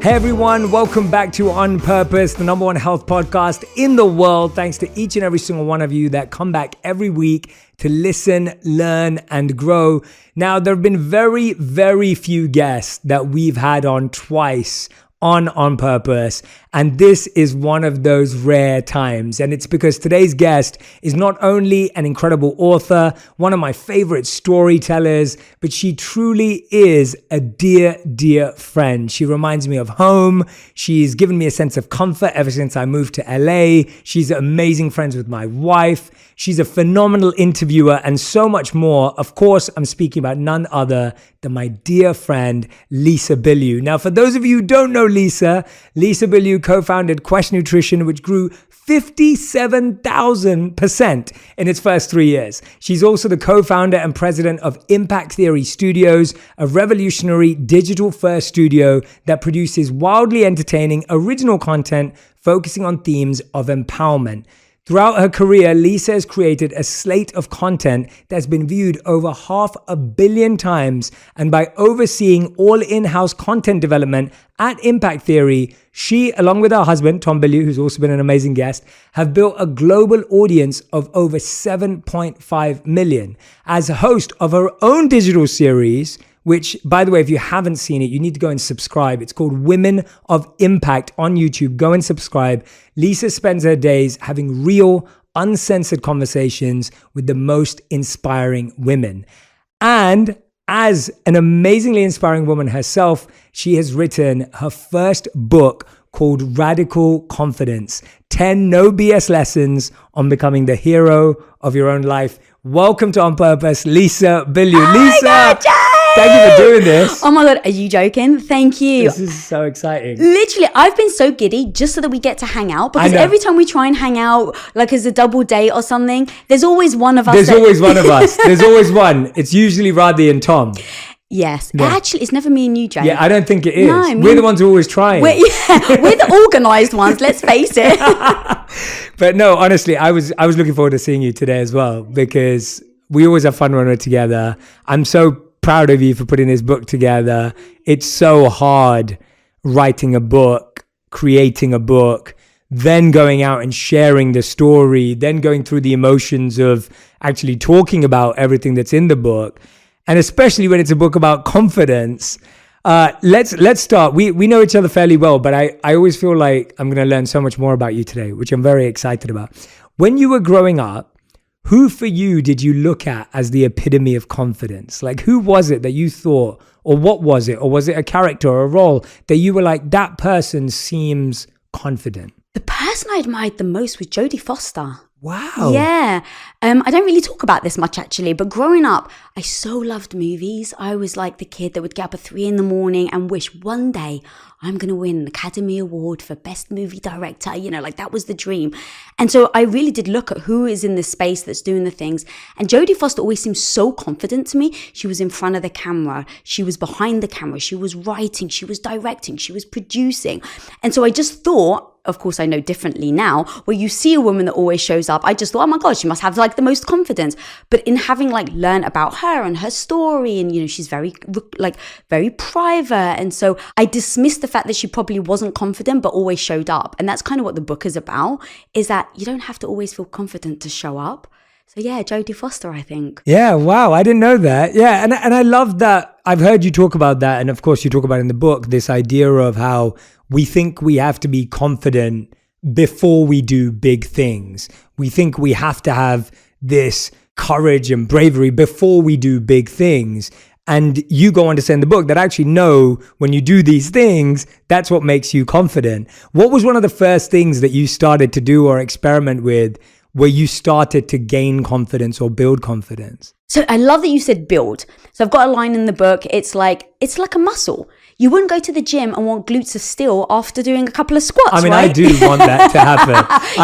Hey everyone, welcome back to On Purpose, the number one health podcast in the world. Thanks to each and every single one of you that come back every week to listen, learn, and grow. Now, there have been very, very few guests that we've had on twice on Purpose. And this is one of those rare times. And it's because today's guest is not only an incredible author, one of my favorite storytellers, but she truly is a dear, dear friend. She reminds me of home. She's given me a sense of comfort ever since I moved to LA. She's amazing friends with my wife. She's a phenomenal interviewer and so much more. Of course, I'm speaking about none other than my dear friend, Lisa Bilyeu. Now, for those of you who don't know Lisa Bilyeu co-founded Quest Nutrition, which grew 57,000% in its first 3 years. She's also the co-founder and president of Impact Theory Studios, a revolutionary digital-first studio that produces wildly entertaining original content focusing on themes of empowerment. Throughout her career, Lisa has created a slate of content that's been viewed over 500 million times. And by overseeing all in-house content development at Impact Theory, she, along with her husband, Tom Bilyeu, who's also been an amazing guest, have built a global audience of over 7.5 million. As host of her own digital series, which, by the way, if you haven't seen it, you need to go and subscribe. It's called Women of Impact on YouTube. Go and subscribe. Lisa spends her days having real, uncensored conversations with the most inspiring women. And as an amazingly inspiring woman herself, she has written her first book called Radical Confidence, 10 no BS lessons on becoming the hero of your own life. Welcome to On Purpose, Lisa Bilyeu. Oh Lisa! Thank you for doing this. Oh my God, are you joking? Thank you. This is so exciting. Literally, I've been so giddy just so that we get to hang out, because every time we try and hang out, like as a double date or something, there's always one of us. There's always one of us. There's always one. It's usually Radhi and Tom. Yes. Yeah. Actually, it's never me and you, Jay. Yeah, I don't think it is. No, we're the ones who are always trying. We're the organized ones, let's face it. But no, honestly, I was looking forward to seeing you today as well, because we always have fun when we're together. I'm so proud of you for putting this book together. It's so hard writing a book, creating a book, then going out and sharing the story, then going through the emotions of actually talking about everything that's in the book. And especially when it's a book about confidence. Let's start. We know each other fairly well, but I always feel like I'm going to learn so much more about you today, which I'm very excited about. When you were growing up, who for you did you look at as the epitome of confidence? Like, who was it that you thought, or what was it? Or was it a character or a role that you were like, that person seems confident? The person I admired the most was Jodie Foster. Wow. Yeah. I don't really talk about this much actually, but growing up, I so loved movies. I was like the kid that would get up at 3 a.m. and wish one day I'm going to win an Academy Award for Best Movie Director. You know, like that was the dream. And so I really did look at who is in this space that's doing the things. And Jodie Foster always seemed so confident to me. She was in front of the camera. She was behind the camera. She was writing. She was directing. She was producing. And so I just thought, of course, I know differently now, where you see a woman that always shows up, I just thought, oh my God, she must have like the most confidence. But in having like learned about her and her story, and, you know, she's very private. And so I dismissed the fact that she probably wasn't confident, but always showed up. And that's kind of what the book is about, is that you don't have to always feel confident to show up. So yeah, Jodie Foster, I think. Yeah, wow, I didn't know that. Yeah, and I love that. I've heard you talk about that. And of course, you talk about in the book, this idea of how we think we have to be confident before we do big things. We think we have to have this courage and bravery before we do big things. And you go on to say in the book that actually, no, when you do these things, that's what makes you confident. What was one of the first things that you started to do or experiment with where you started to gain confidence or build confidence? So I love that you said build. So I've got a line in the book. It's like a muscle. You wouldn't go to the gym and want glutes of steel after doing a couple of squats, I mean, right? I do want that to happen.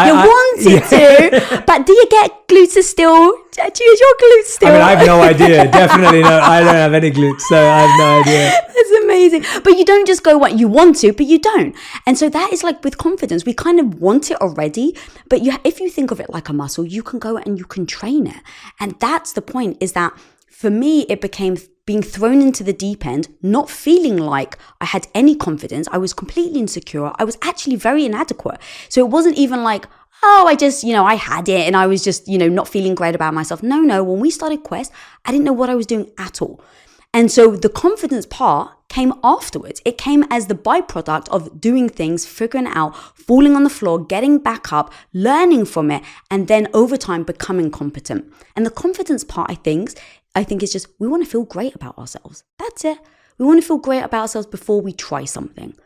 You want it to, but do you get glutes of steel? Do you use your glutes still? I mean, I have no idea. Definitely no. I don't have any glutes, so I have no idea. That's amazing. But you don't just go what you want to, but you don't. And so that is like with confidence. We kind of want it already, but if you think of it like a muscle, you can go and you can train it. And that's the point, is that for me, it became being thrown into the deep end, not feeling like I had any confidence. I was completely insecure. I was actually very inadequate. So it wasn't even like, oh, I just, I had it and I was just, not feeling great about myself. No. When we started Quest, I didn't know what I was doing at all. And so the confidence part came afterwards. It came as the byproduct of doing things, figuring it out, falling on the floor, getting back up, learning from it, and then over time becoming competent. And the confidence part, I think is just, we want to feel great about ourselves. That's it. We want to feel great about ourselves before we try something.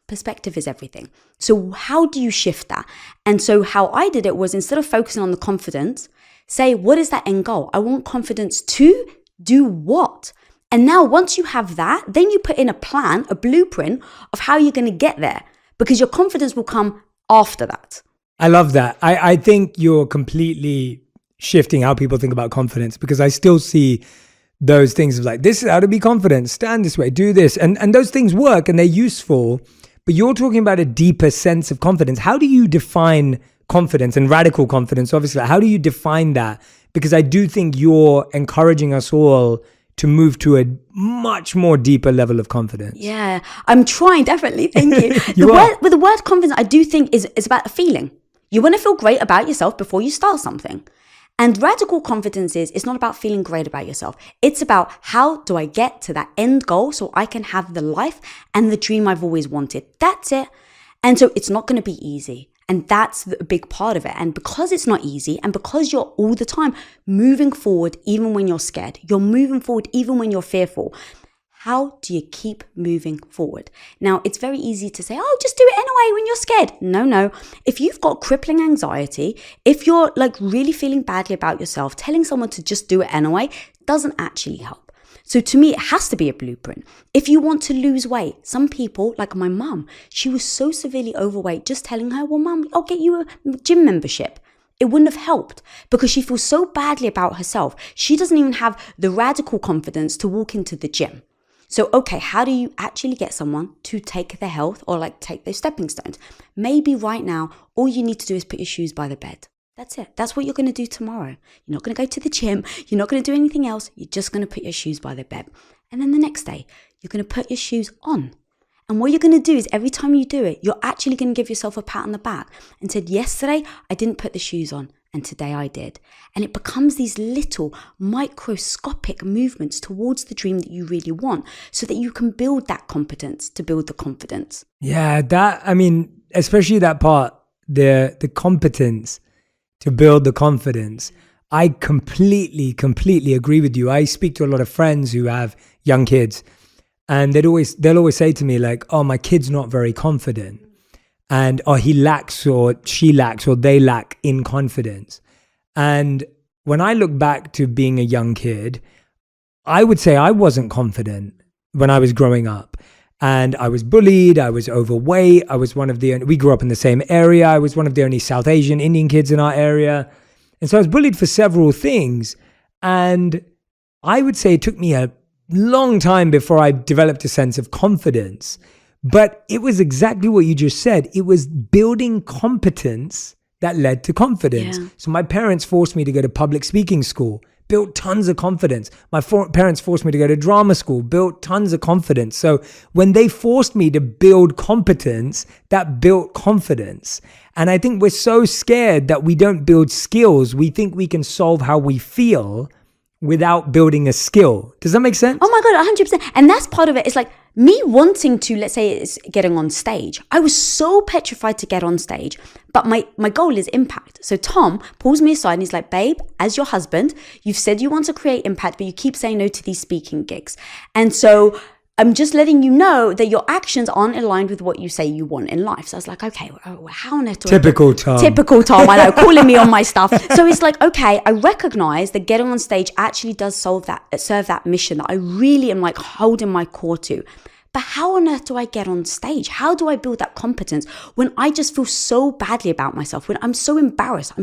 Perspective is everything. So how do you shift that? And so how I did it was, instead of focusing on the confidence, say, what is that end goal? I want confidence to do what? And now once you have that, then you put in a plan, a blueprint of how you're going to get there, because your confidence will come after that. I love that. I think you're completely shifting how people think about confidence, because I still see those things of like, this is how to be confident, stand this way, do this. And those things work and they're useful, but you're talking about a deeper sense of confidence. How do you define confidence and radical confidence? Obviously, how do you define that? Because I do think you're encouraging us all to move to a much more deeper level of confidence. Yeah, I'm trying, definitely. Thank you. With the word confidence, I do think is about a feeling. You want to feel great about yourself before you start something. And radical confidence it's not about feeling great about yourself. It's about, how do I get to that end goal so I can have the life and the dream I've always wanted? That's it. And so it's not going to be easy. And that's a big part of it. And because it's not easy, and because you're all the time moving forward, even when you're scared, you're moving forward, even when you're fearful. How do you keep moving forward? Now, it's very easy to say, oh, just do it anyway when you're scared. No. If you've got crippling anxiety, if you're like really feeling badly about yourself, telling someone to just do it anyway doesn't actually help. So to me, it has to be a blueprint. If you want to lose weight, some people, like my mum, she was so severely overweight, just telling her, well, mum, I'll get you a gym membership. It wouldn't have helped, because she feels so badly about herself. She doesn't even have the radical confidence to walk into the gym. So, okay, how do you actually get someone to take their health, or like take those stepping stones? Maybe right now, all you need to do is put your shoes by the bed. That's it. That's what you're going to do tomorrow. You're not going to go to the gym. You're not going to do anything else. You're just going to put your shoes by the bed. And then the next day, you're going to put your shoes on. And what you're going to do is, every time you do it, you're actually going to give yourself a pat on the back and said, yesterday, I didn't put the shoes on, and today I did. And it becomes these little microscopic movements towards the dream that you really want, so that you can build that competence to build the confidence. Yeah, especially that part, the competence to build the confidence. I completely agree with you. I speak to a lot of friends who have young kids, and they'll always say to me like, oh, my kid's not very confident, and he lacks, or she lacks, or they lack in confidence. And when I look back to being a young kid, I would say I wasn't confident when I was growing up. And I was bullied, I was overweight, we grew up in the same area, I was one of the only South Asian Indian kids in our area. And so I was bullied for several things. And I would say it took me a long time before I developed a sense of confidence. But it was exactly what you just said. It was building competence that led to confidence. Yeah. So my parents forced me to go to public speaking school, built tons of confidence. My parents forced me to go to drama school, built tons of confidence. So when they forced me to build competence, that built confidence. And I think we're so scared that we don't build skills. We think we can solve how we feel without building a skill. Does that make sense? Oh my God, 100%. And that's part of it. It's like me wanting to, let's say it's getting on stage. I was so petrified to get on stage, but my goal is impact. So Tom pulls me aside and he's like, babe, as your husband, you've said you want to create impact, but you keep saying no to these speaking gigs. And so I'm just letting you know that your actions aren't aligned with what you say you want in life. So I was like, okay, how on earth do Typical Tom, I know, calling me on my stuff. So it's like, okay, I recognize that getting on stage actually does serve that mission that I really am like holding my core to. But how on earth do I get on stage? How do I build that competence when I just feel so badly about myself, when I'm so embarrassed,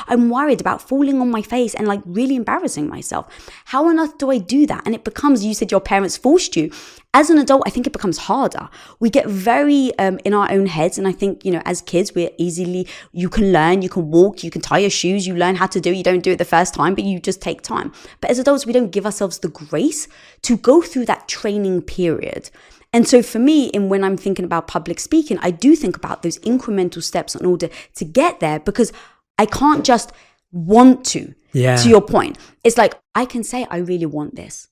I'm worried about falling on my face and like really embarrassing myself? How on earth do I do that? And it becomes, you said your parents forced you. As an adult, I think it becomes harder. We get very in our own heads. And I think, as kids, you can learn, you can walk, you can tie your shoes, you learn how to do it. You don't do it the first time, but you just take time. But as adults, we don't give ourselves the grace to go through that training period. And so for me, when I'm thinking about public speaking, I do think about those incremental steps in order to get there, because I can't just want to your point. It's like, I can say I really want this,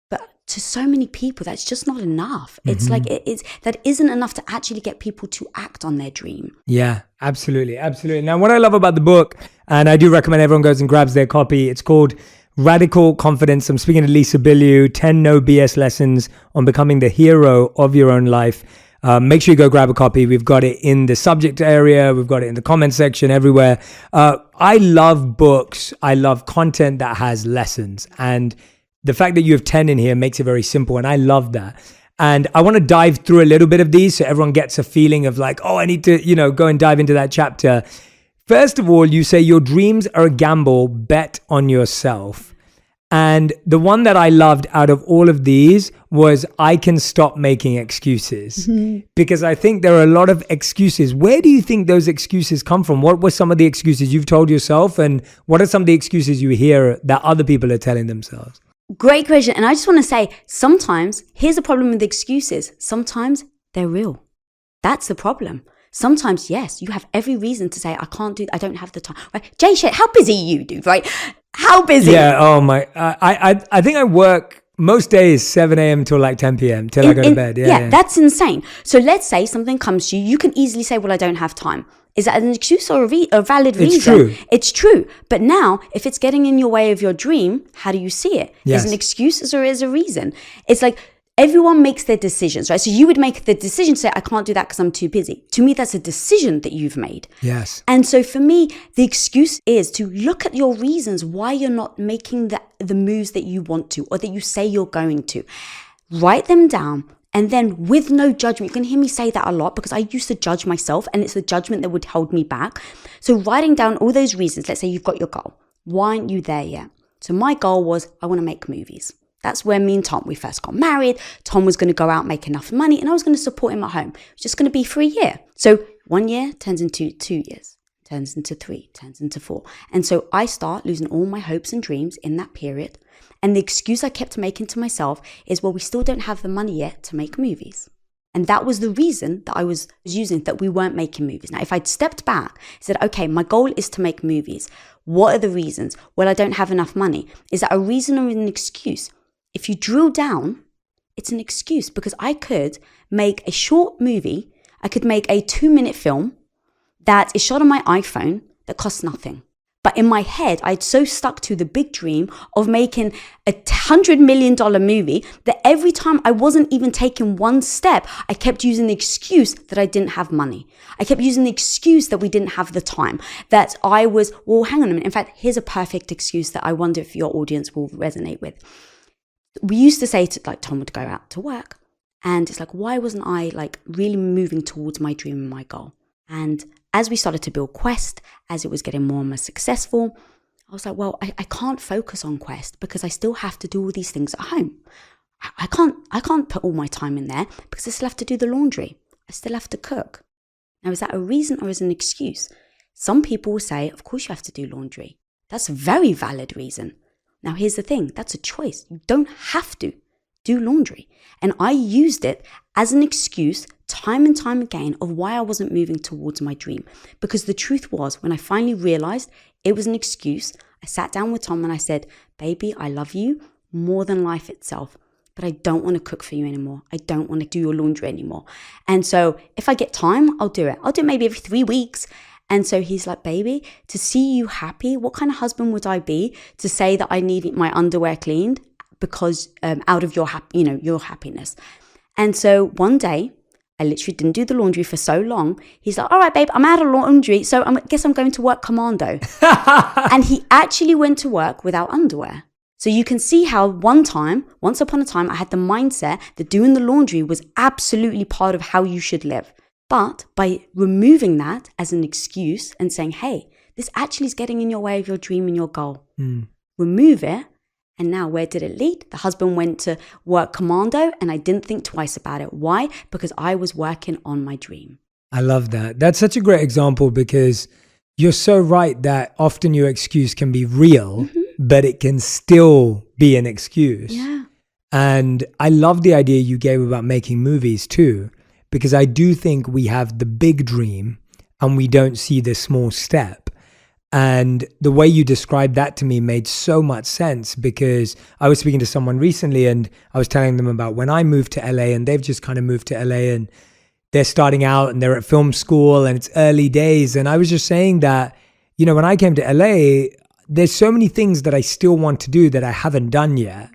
but to so many people, that's just not enough. It's like, that isn't enough to actually get people to act on their dream. Yeah, absolutely. Absolutely. Now, what I love about the book, and I do recommend everyone goes and grabs their copy, it's called Radical Confidence. I'm speaking to Lisa Bilyeu, 10 No BS Lessons on Becoming the Hero of Your Own Life. Make sure you go grab a copy. We've got it in the subject area. We've got it in the comment section, everywhere. I love books. I love content that has lessons. And the fact that you have 10 in here makes it very simple. And I love that. And I want to dive through a little bit of these so everyone gets a feeling of like, oh, I need to, go and dive into that chapter. First of all, you say your dreams are a gamble, bet on yourself. And the one that I loved out of all of these was I can stop making excuses, because I think there are a lot of excuses. Where do you think those excuses come from? What were some of the excuses you've told yourself, and what are some of the excuses you hear that other people are telling themselves? Great question. And I just want to say, sometimes, here's the problem with excuses. Sometimes they're real. That's the problem. Sometimes, yes, you have every reason to say, I don't have the time. Right? Jay Shetty, how busy are you, dude, right? How busy? Yeah, oh my, I think I work most days 7 a.m. till like 10 p.m. till I go to bed. Yeah, that's insane. So let's say something comes to you. You can easily say, well, I don't have time. Is that an excuse or a valid reason? It's true. It's true. But now, if it's getting in your way of your dream, how do you see it? Yes. Is an excuse or is a reason? It's like, everyone makes their decisions, right? So you would make the decision to say, I can't do that because I'm too busy. To me, that's a decision that you've made. Yes. And so for me, the excuse is to look at your reasons why you're not making the moves that you want to, or that you say you're going to. Write them down. And then with no judgment, you can hear me say that a lot because I used to judge myself, and it's the judgment that would hold me back. So writing down all those reasons, let's say you've got your goal. Why aren't you there yet? So my goal was, I want to make movies. That's where me and Tom, we first got married. Tom was going to go out, make enough money, and I was going to support him at home. It was just going to be for a year. So 1 year turns into 2 years, turns into 3, turns into 4. And so I start losing all my hopes and dreams in that period. And the excuse I kept making to myself is, well, we still don't have the money yet to make movies. And that was the reason that I was using, that we weren't making movies. Now, if I'd stepped back, said, okay, my goal is to make movies. What are the reasons? Well, I don't have enough money. Is that a reason or an excuse? If you drill down, it's an excuse, because I could make a short movie. I could make a 2-minute film that is shot on my iPhone that costs nothing. But in my head, I'd so stuck to the big dream of making a $100 million movie that every time I wasn't even taking one step, I kept using the excuse that I didn't have money. I kept using the excuse that we didn't have the time, that I was, well, hang on a minute. In fact, here's a perfect excuse that I wonder if your audience will resonate with. We used to say Tom would go out to work, and it's like, why wasn't I really moving towards my dream and my goal? And as we started to build Quest, as it was getting more and more successful, I was like, well, I can't focus on Quest because I still have to do all these things at home. I can't put all my time in there because I still have to do the laundry. I still have to cook. Now, is that a reason or is it an excuse? Some people will say, of course you have to do laundry. That's a very valid reason. Now, here's the thing. That's a choice. You don't have to do laundry. And I used it as an excuse time and time again of why I wasn't moving towards my dream. Because the truth was, when I finally realized it was an excuse, I sat down with Tom and I said, baby, I love you more than life itself, but I don't want to cook for you anymore. I don't want to do your laundry anymore. And so if I get time, I'll do it. I'll do it maybe every 3 weeks. And so he's like, baby, to see you happy, what kind of husband would I be to say that I need my underwear cleaned because out of your happiness? And so one day, I literally didn't do the laundry for so long. He's like, all right, babe, I'm out of laundry, so I guess I'm going to work commando. And he actually went to work without underwear. So you can see how once upon a time, I had the mindset that doing the laundry was absolutely part of how you should live. But by removing that as an excuse and saying, hey, this actually is getting in your way of your dream and your goal. Remove it And now where did it lead? The husband went to work commando and I didn't think twice about it. Why? Because I was working on my dream. I love that. That's such a great example because you're so right that often your excuse can be real, but it can still be an excuse. Yeah. And I love the idea you gave about making movies too, because I do think we have the big dream and we don't see the small step. And the way you described that to me made so much sense because I was speaking to someone recently and I was telling them about when I moved to LA and they've just kind of moved to LA and they're starting out and they're at film school and it's early days. And I was just saying that, you know, when I came to LA, there's so many things that I still want to do that I haven't done yet.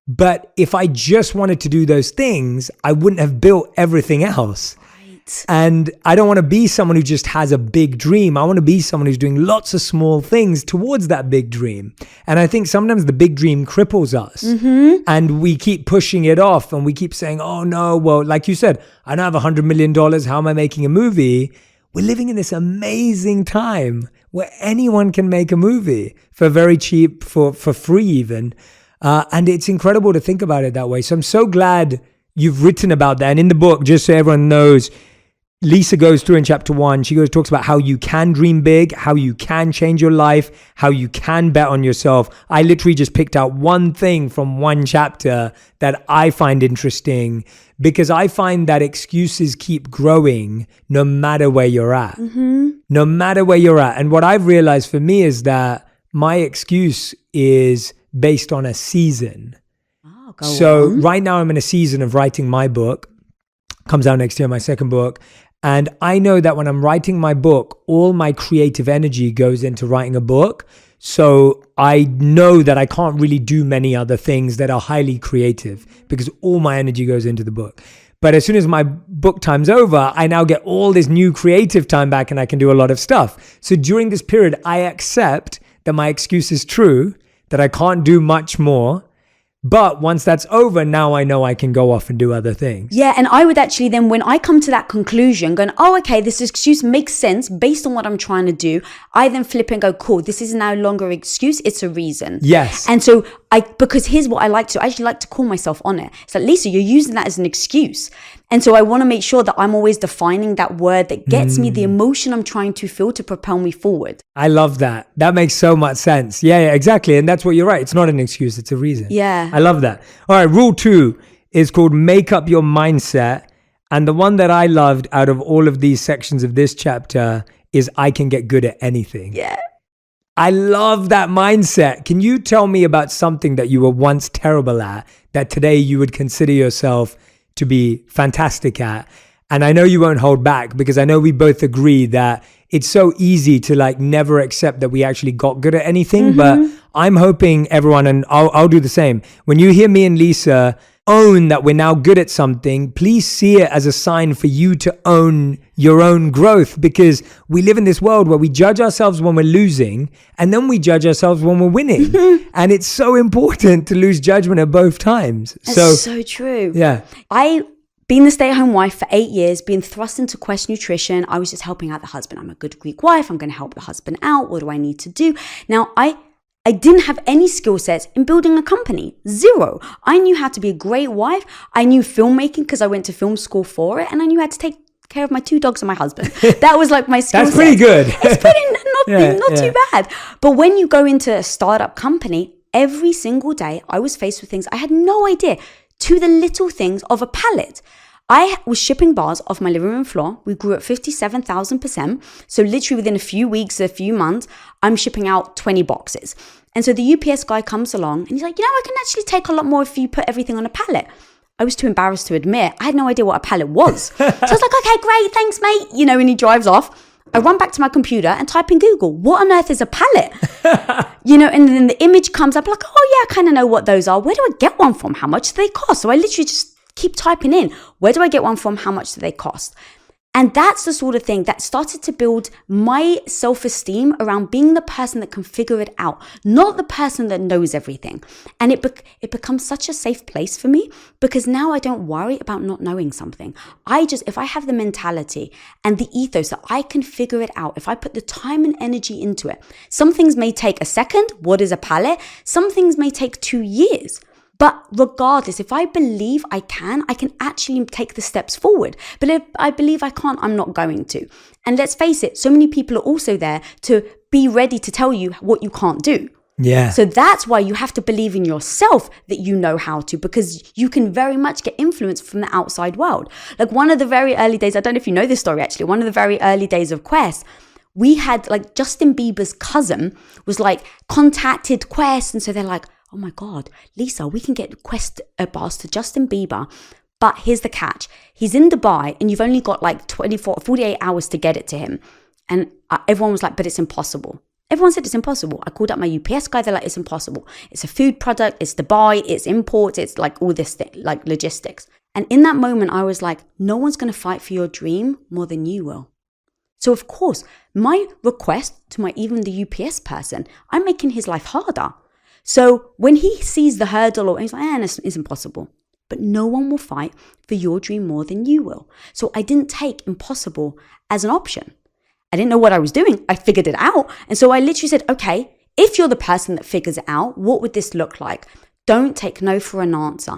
But if I just wanted to do those things, I wouldn't have built everything else. Right. And I don't want to be someone who just has a big dream. I want to be someone who's doing lots of small things towards that big dream. And I think sometimes the big dream cripples us and we keep pushing it off and we keep saying, oh no, well, like you said, I don't have $100 million. How am I making a movie? We're living in this amazing time where anyone can make a movie for very cheap, for free even. And it's incredible to think about it that way. So I'm so glad you've written about that. And in the book, just so everyone knows, Lisa goes through in chapter 1, talks about how you can dream big, how you can change your life, how you can bet on yourself. I literally just picked out one thing from one chapter that I find interesting because I find that excuses keep growing no matter where you're at. No matter where you're at. And what I've realized for me is that my excuse is based on a season. So right now I'm in a season of writing my book. Comes out next year, my second book. And I know that when I'm writing my book, all my creative energy goes into writing a book. So I know that I can't really do many other things that are highly creative because all my energy goes into the book. But as soon as my book time's over, I now get all this new creative time back and I can do a lot of stuff. So during this period, I accept that my excuse is true, that I can't do much more. But once that's over, now I know I can go off and do other things. Yeah, and I would actually then, when I come to that conclusion, going, oh, okay, this excuse makes sense based on what I'm trying to do, I then flip and go, cool, this is no longer an excuse, it's a reason. Yes. And so because here's what I actually like to call myself on it. It's like, Lisa, you're using that as an excuse. And so I want to make sure that I'm always defining that word that gets me the emotion I'm trying to feel to propel me forward. I love that. That makes so much sense. Yeah, exactly. And that's what you're right. It's not an excuse. It's a reason. Yeah. I love that. All right. Rule 2 is called make up your mindset. And the one that I loved out of all of these sections of this chapter is I can get good at anything. Yeah. I love that mindset. Can you tell me about something that you were once terrible at that today you would consider yourself to be fantastic at? And I know you won't hold back because I know we both agree that it's so easy to like never accept that we actually got good at anything. But I'm hoping everyone, and I'll do the same. When you hear me and Lisa own that we're now good at something, please see it as a sign for you to own your own growth, because we live in this world where we judge ourselves when we're losing and then we judge ourselves when we're winning. And it's so important to lose judgment at both times. That's so true. Yeah. Being the stay-at-home wife for 8 years, being thrust into Quest Nutrition, I was just helping out the husband. I'm a good Greek wife. I'm going to help the husband out. What do I need to do? Now, I didn't have any skill sets in building a company. Zero. I knew how to be a great wife. I knew filmmaking because I went to film school for it. And I knew how to take care of my 2 dogs and my husband. That was like my skill set. That's pretty good. It's pretty not too bad. But when you go into a startup company, every single day I was faced with things I had no idea, to the little things of a pallet. I was shipping bars off my living room floor. We grew at 57,000%. So literally within a few weeks, a few months, I'm shipping out 20 boxes. And so the UPS guy comes along and he's like, I can actually take a lot more if you put everything on a pallet. I was too embarrassed to admit. I had no idea what a pallet was. So I was like, okay, great, thanks, mate. And he drives off. I run back to my computer and type in Google, what on earth is a pallet? And then the image comes up like, oh yeah, I kind of know what those are. Where do I get one from? How much do they cost? So I literally just keep typing in, where do I get one from? How much do they cost? And that's the sort of thing that started to build my self-esteem around being the person that can figure it out, not the person that knows everything. And it becomes such a safe place for me because now I don't worry about not knowing something. If I have the mentality and the ethos that I can figure it out, if I put the time and energy into it, some things may take a second. What is a palette? Some things may take 2 years. But regardless, if I believe I can actually take the steps forward. But if I believe I can't, I'm not going to. And let's face it, so many people are also there to be ready to tell you what you can't do. Yeah. So that's why you have to believe in yourself that you know how to, because you can very much get influence from the outside world. Like one of the very early days, I don't know if you know this story actually, one of the very early days of Quest, we had like Justin Bieber's cousin was like contacted Quest. And so they're like, oh my God, Lisa, we can get Quest bars to Justin Bieber. But here's the catch. He's in Dubai and you've only got like 48 hours to get it to him. And everyone was like, but it's impossible. Everyone said it's impossible. I called up my UPS guy. They're like, it's impossible. It's a food product. It's Dubai. It's imports. It's like all this thing, like logistics. And in that moment, I was like, no one's going to fight for your dream more than you will. So of course, my request to even the UPS person, I'm making his life harder. So when he sees the hurdle, or he's like, it's impossible. But no one will fight for your dream more than you will. So I didn't take impossible as an option. I didn't know what I was doing. I figured it out. And so I literally said, okay, if you're the person that figures it out, what would this look like? Don't take no for an answer.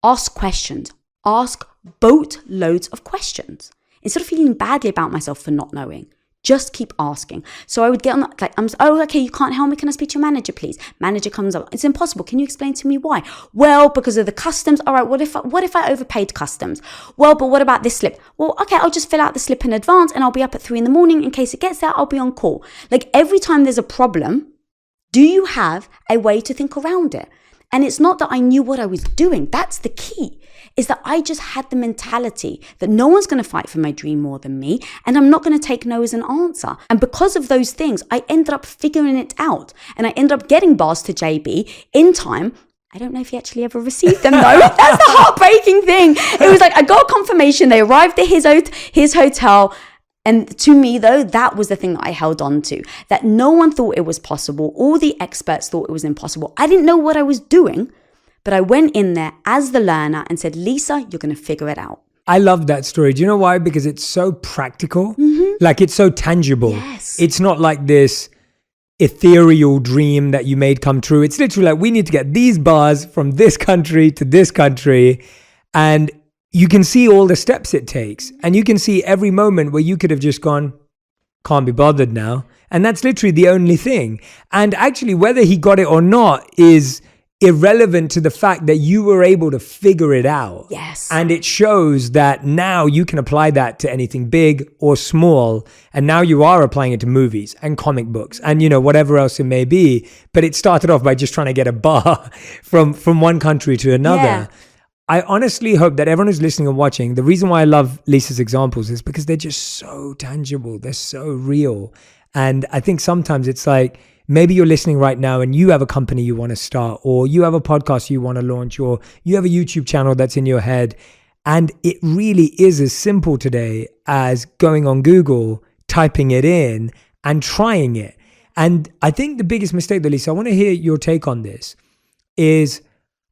Ask questions. Ask boatloads of questions. Instead of feeling badly about myself for not knowing. Just keep asking. So I would get on that, like, okay, you can't help me. Can I speak to your manager, please? Manager comes up. It's impossible. Can you explain to me why? Well, because of the customs. All right, what if I overpaid customs? Well, but what about this slip? Well, okay, I'll just fill out the slip in advance and I'll be up at 3 a.m. in case it gets there. I'll be on call. Like every time there's a problem, do you have a way to think around it? And it's not that I knew what I was doing. That's the key. Is that I just had the mentality that no one's going to fight for my dream more than me, and I'm not going to take no as an answer. And because of those things, I ended up figuring it out, and I ended up getting bars to JB in time. I don't know if he actually ever received them though. That's the heartbreaking thing. It was like I got confirmation. They arrived at his hotel. And to me, though, that was the thing that I held on to, that no one thought it was possible. All the experts thought it was impossible. I didn't know what I was doing, but I went in there as the learner and said, Lisa, you're going to figure it out. I love that story. Do you know why? Because it's so practical. Mm-hmm. Like it's so tangible. Yes. It's not like this ethereal dream that you made come true. It's literally like, we need to get these bars from this country to this country. And you can see all the steps it takes. And you can see every moment where you could have just gone, can't be bothered now. And that's literally the only thing. And actually, whether he got it or not is irrelevant to the fact that you were able to figure it out. Yes. And it shows that now you can apply that to anything big or small. And now you are applying it to movies and comic books and, you know, whatever else it may be. But it started off by just trying to get a bar from one country to another. Yeah. I honestly hope that everyone who's listening and watching, the reason why I love Lisa's examples is because they're just so tangible. They're so real. And I think sometimes it's like, maybe you're listening right now and you have a company you want to start, or you have a podcast you want to launch, or you have a YouTube channel that's in your head. And it really is as simple today as going on Google, typing it in and trying it. And I think the biggest mistake, Lisa, I want to hear your take on this, is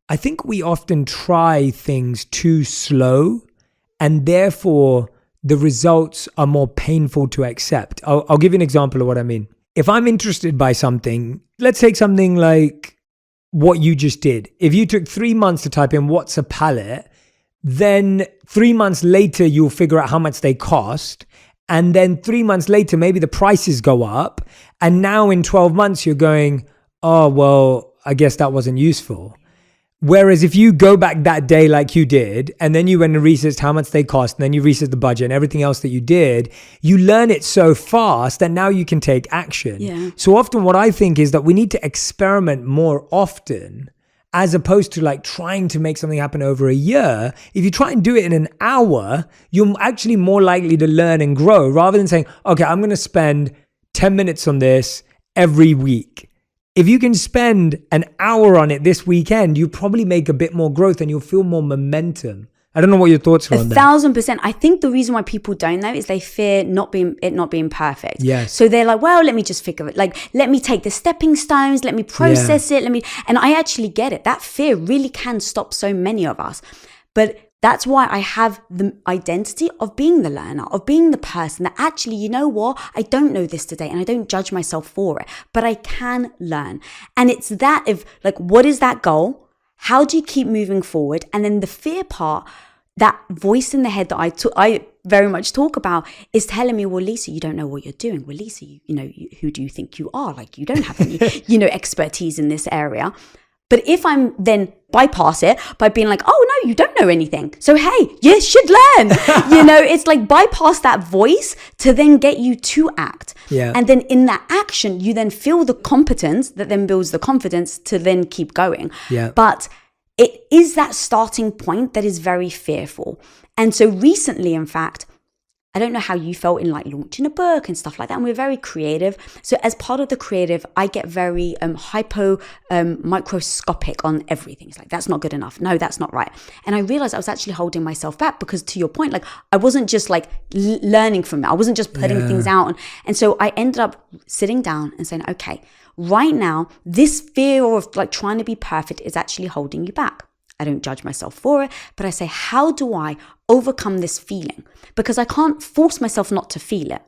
I think we often try things too slow, and therefore the results are more painful to accept. I'll give you an example of what I mean. If I'm interested by something, let's take something like what you just did. If you took 3 months to type in what's a palette, then 3 months later, you'll figure out how much they cost. And then 3 months later, maybe the prices go up. And now in 12 months, you're going, oh, well, I guess that wasn't useful. Whereas if you go back that day like you did, and then you went and researched how much they cost, and then you researched the budget and everything else that you did, you learn it so fast that now you can take action. Yeah. So often what I think is that we need to experiment more often, as opposed to like trying to make something happen over a year. If you try and do it in an hour, you're actually more likely to learn and grow, rather than saying, okay, I'm going to spend 10 minutes on this every week. If you can spend an hour on it this weekend, you probably make a bit more growth and you'll feel more momentum I don't know what your thoughts are on that. 1,000%. I think the reason why people don't know is they fear not being perfect. Yes. So they're like, well, let me just figure it. Like, let me take the stepping stones. Let me process it. And I actually get it. That fear really can stop so many of us. But that's why I have the identity of being the learner, of being the person that actually, you know what? I don't know this today and I don't judge myself for it, but I can learn. And it's that of like, what is that goal? How do you keep moving forward? And then the fear part, that voice in the head that I very much talk about is telling me, well, Lisa, you don't know what you're doing. Well, Lisa, who do you think you are? Like, you don't have any, expertise in this area. But if I'm then bypass it by being like, oh, no, you don't know anything. So, hey, you should learn. It's like bypass that voice to then get you to act. Yeah. And then in that action, you then feel the competence that then builds the confidence to then keep going. Yeah. But it is that starting point that is very fearful. And so recently, in fact, I don't know how you felt in like launching a book and stuff like that. And we're very creative. So as part of the creative, I get very microscopic on everything. It's like, that's not good enough. No, that's not right. And I realized I was actually holding myself back because, to your point, like I wasn't just like learning from it. I wasn't just putting things out. And so I ended up sitting down and saying, okay, right now, this fear of like trying to be perfect is actually holding you back. I don't judge myself for it, but I say, how do I overcome this feeling? Because I can't force myself not to feel it.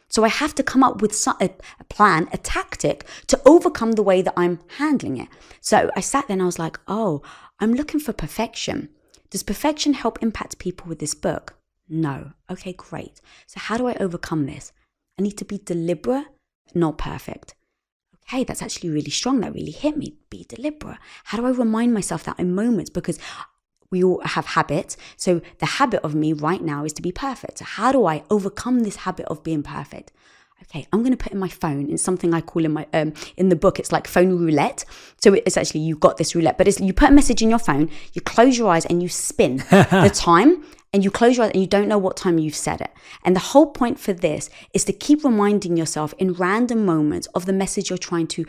So I have to come up with a plan, a tactic to overcome the way that I'm handling it. So I sat there and I was like, oh, I'm looking for perfection. Does perfection help impact people with this book? No. Okay, great. So how do I overcome this? I need to be deliberate, not perfect. Hey, that's actually really strong. That really hit me. Be deliberate. How do I remind myself that in moments? Because we all have habits. So the habit of me right now is to be perfect. So how do I overcome this habit of being perfect? Okay, I'm going to put in my phone in something I call in my in the book. It's like phone roulette. So it's actually, you've got this roulette, but you put a message in your phone, you close your eyes and you spin the time. And you close your eyes and you don't know what time you've said it. And the whole point for this is to keep reminding yourself in random moments of the message you're trying to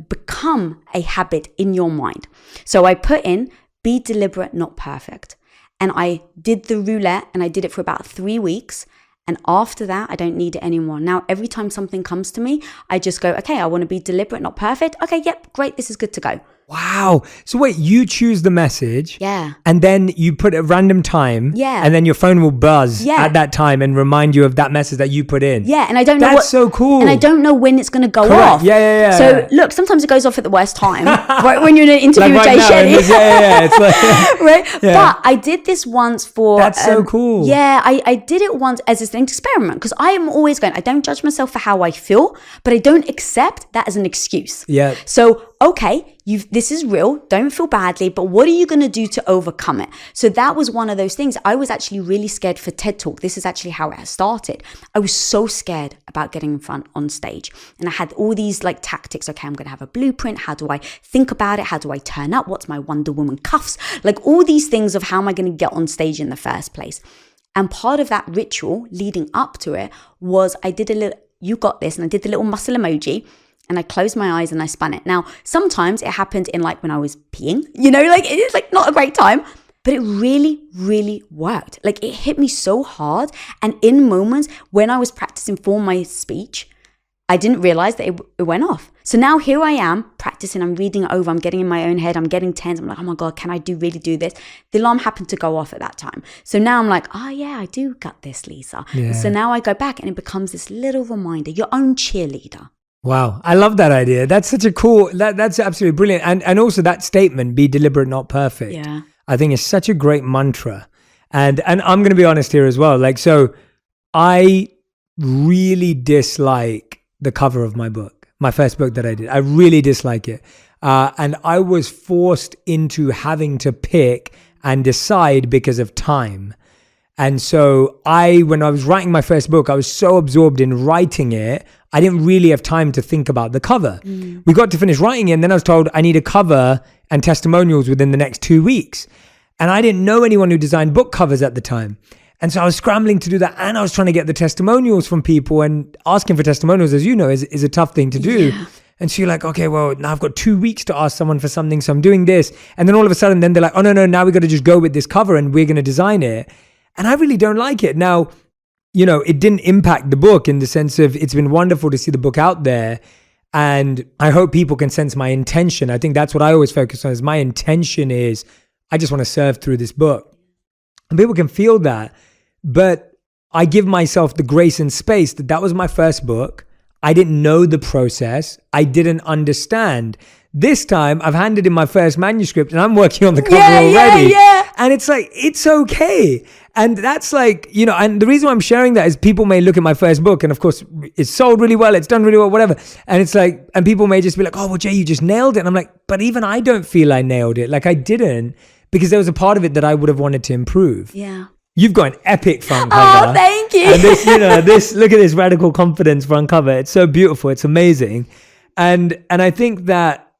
become a habit in your mind. So I put in, be deliberate, not perfect. And I did the roulette and I did it for about 3 weeks. And after that, I don't need it anymore. Now, every time something comes to me, I just go, okay, I want to be deliberate, not perfect. Okay, yep, great, this is good to go. Wow. So wait, you choose the message. Yeah. And then you put a random time. Yeah. And then your phone will buzz at that time and remind you of that message that you put in. Yeah. And I don't know That's so cool. And I don't know when it's going to go Correct. off. Yeah. So look, sometimes it goes off at the worst time. Right when you're in an interview like with right Jay Shetty. Yeah. It's like, right. Yeah. But I did this once for. That's so cool. Yeah. I did it once as an experiment because I am always going, I don't judge myself for how I feel, but I don't accept that as an excuse. Yeah. So, okay, this is real. Don't feel badly, but what are you going to do to overcome it? So that was one of those things. I was actually really scared for TED Talk. This is actually how it started. I was so scared about getting in front on stage. And I had all these like tactics. Okay, I'm going to have a blueprint. How do I think about it? How do I turn up? What's my Wonder Woman cuffs? Like all these things of how am I going to get on stage in the first place? And part of that ritual leading up to it was I did a little, you got this, and I did the little muscle emoji. And I closed my eyes and I spun it. Now, sometimes it happened in like when I was peeing, like it's like not a great time, but it really, really worked. Like it hit me so hard. And in moments when I was practicing for my speech, I didn't realize that it went off. So now here I am practicing, I'm reading it over, I'm getting in my own head, I'm getting tense. I'm like, oh my God, can I really do this? The alarm happened to go off at that time. So now I'm like, oh yeah, I do got this, Lisa. Yeah. So now I go back and it becomes this little reminder, your own cheerleader. Wow. I love that idea. That's such a cool, that's absolutely brilliant. And also that statement, be deliberate, not perfect. Yeah. I think is such a great mantra. And I'm going to be honest here as well. Like, so I really dislike the cover of my book, my first book that I did. I really dislike it. And I was forced into having to pick and decide because of time. And so when I was writing my first book, I was so absorbed in writing it, I didn't really have time to think about the cover. We got to finish writing it, and then I was told I need a cover and testimonials within the next 2 weeks. And I didn't know anyone who designed book covers at the time. And so I was scrambling to do that, and I was trying to get the testimonials from people, and asking for testimonials, as you know, is a tough thing to do. Yeah. And so you're like, okay, well, now I've got 2 weeks to ask someone for something. So I'm doing this. And then all of a sudden, then they're like, oh, no, now we got to just go with this cover and we're going to design it. And I really don't like it. Now, it didn't impact the book in the sense of it's been wonderful to see the book out there. And I hope people can sense my intention. I think that's what I always focus on is my intention is I just want to serve through this book. And people can feel that. But I give myself the grace and space that was my first book. I didn't know the process. I didn't understand. This time I've handed in my first manuscript and I'm working on the cover already. Yeah. And it's like, it's okay. And that's like, and the reason why I'm sharing that is people may look at my first book and of course it's sold really well, it's done really well, whatever. And it's like, and people may just be like, oh, well, Jay, you just nailed it. And I'm like, but even I don't feel I nailed it. Like I didn't, because there was a part of it that I would have wanted to improve. Yeah. You've got an epic front cover. Oh, thank you. And this, look at this radical confidence front cover. It's so beautiful. It's amazing. And I think that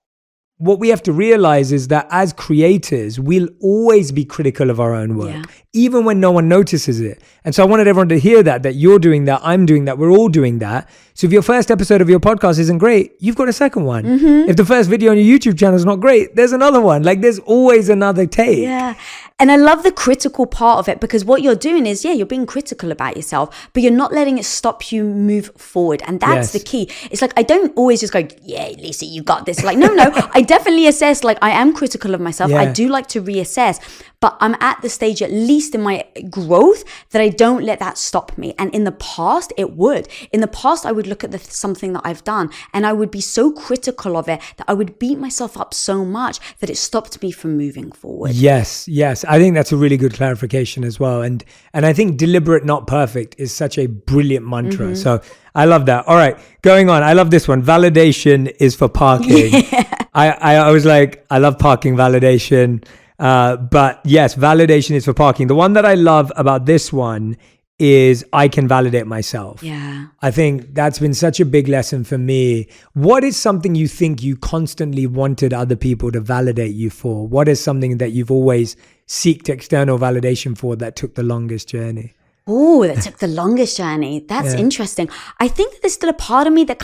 what we have to realize is that as creators, we'll always be critical of our own work, even when no one notices it. And so I wanted everyone to hear that you're doing that, I'm doing that, we're all doing that. So if your first episode of your podcast isn't great, you've got a second one. Mm-hmm. If the first video on your YouTube channel is not great, there's another one. Like there's always another take. Yeah. And I love the critical part of it because what you're doing is, you're being critical about yourself, but you're not letting it stop you move forward. And that's the key. It's like, I don't always just go, yeah, Lisa, you got this. Like, no, I definitely assess, like I am critical of myself. I do like to reassess, but I'm at the stage, at least in my growth, that I don't let that stop me. And in the past, it would. In the past, I would look at something that I've done and I would be so critical of it that I would beat myself up so much that it stopped me from moving forward. Yes. I think that's a really good clarification as well. And I think deliberate, not perfect is such a brilliant mantra. Mm-hmm. So I love that. All right, going on. I love this one. Validation is for parking. Yeah. I was like, I love parking validation. But yes, validation is for parking. The one that I love about this one is I can validate myself. Yeah. I think that's been such a big lesson for me. What is something you think you constantly wanted other people to validate you for? What is something that you've always seeked external validation for that took the longest journey? Oh, that took the longest journey. That's interesting. I think that there's still a part of me that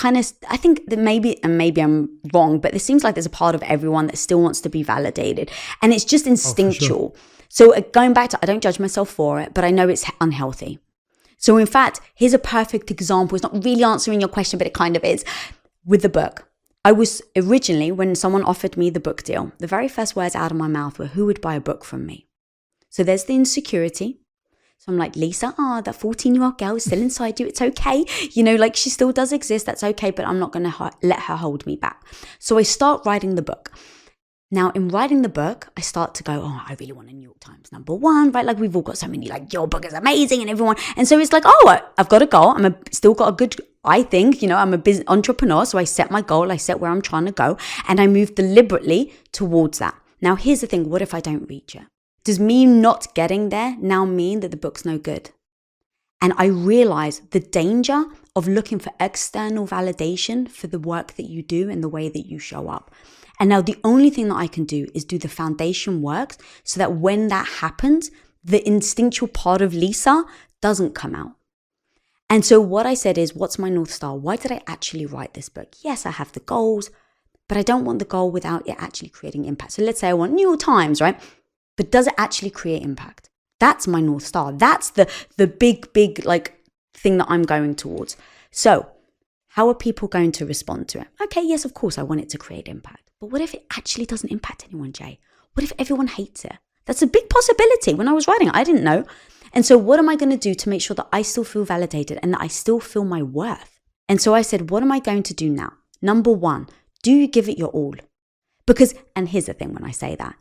I think that maybe I'm wrong, but it seems like there's a part of everyone that still wants to be validated. And it's just instinctual. Sure. So going back to, I don't judge myself for it, but I know it's unhealthy. So in fact, here's a perfect example. It's not really answering your question, but it kind of is. With the book, I was originally, when someone offered me the book deal, the very first words out of my mouth were, who would buy a book from me? So there's the insecurity. So I'm like, Lisa, that 14-year-old girl is still inside you. It's okay. Like she still does exist. That's okay. But I'm not going to let her hold me back. So I start writing the book. Now, in writing the book, I start to go, I really want a New York Times #1, right? Like we've all got so many, like your book is amazing and everyone. And so it's like, I've got a goal. Still got a good, I think, I'm a business entrepreneur. So I set my goal. I set where I'm trying to go and I move deliberately towards that. Now, here's the thing. What if I don't reach it? Does me not getting there now mean that the book's no good? And I realize the danger of looking for external validation for the work that you do and the way that you show up. And now the only thing that I can do is do the foundation work so that when that happens, the instinctual part of Lisa doesn't come out. And so what I said is, what's my North Star? Why did I actually write this book? Yes, I have the goals, but I don't want the goal without it actually creating impact. So let's say I want New York Times, right? But does it actually create impact? That's my North Star. That's the big like thing that I'm going towards. So how are people going to respond to it? Okay, yes, of course, I want it to create impact. But what if it actually doesn't impact anyone, Jay? What if everyone hates it? That's a big possibility. When I was writing it, I didn't know. And so what am I going to do to make sure that I still feel validated and that I still feel my worth? And so I said, what am I going to do now? Number one, do you give it your all? Because, and here's the thing when I say that,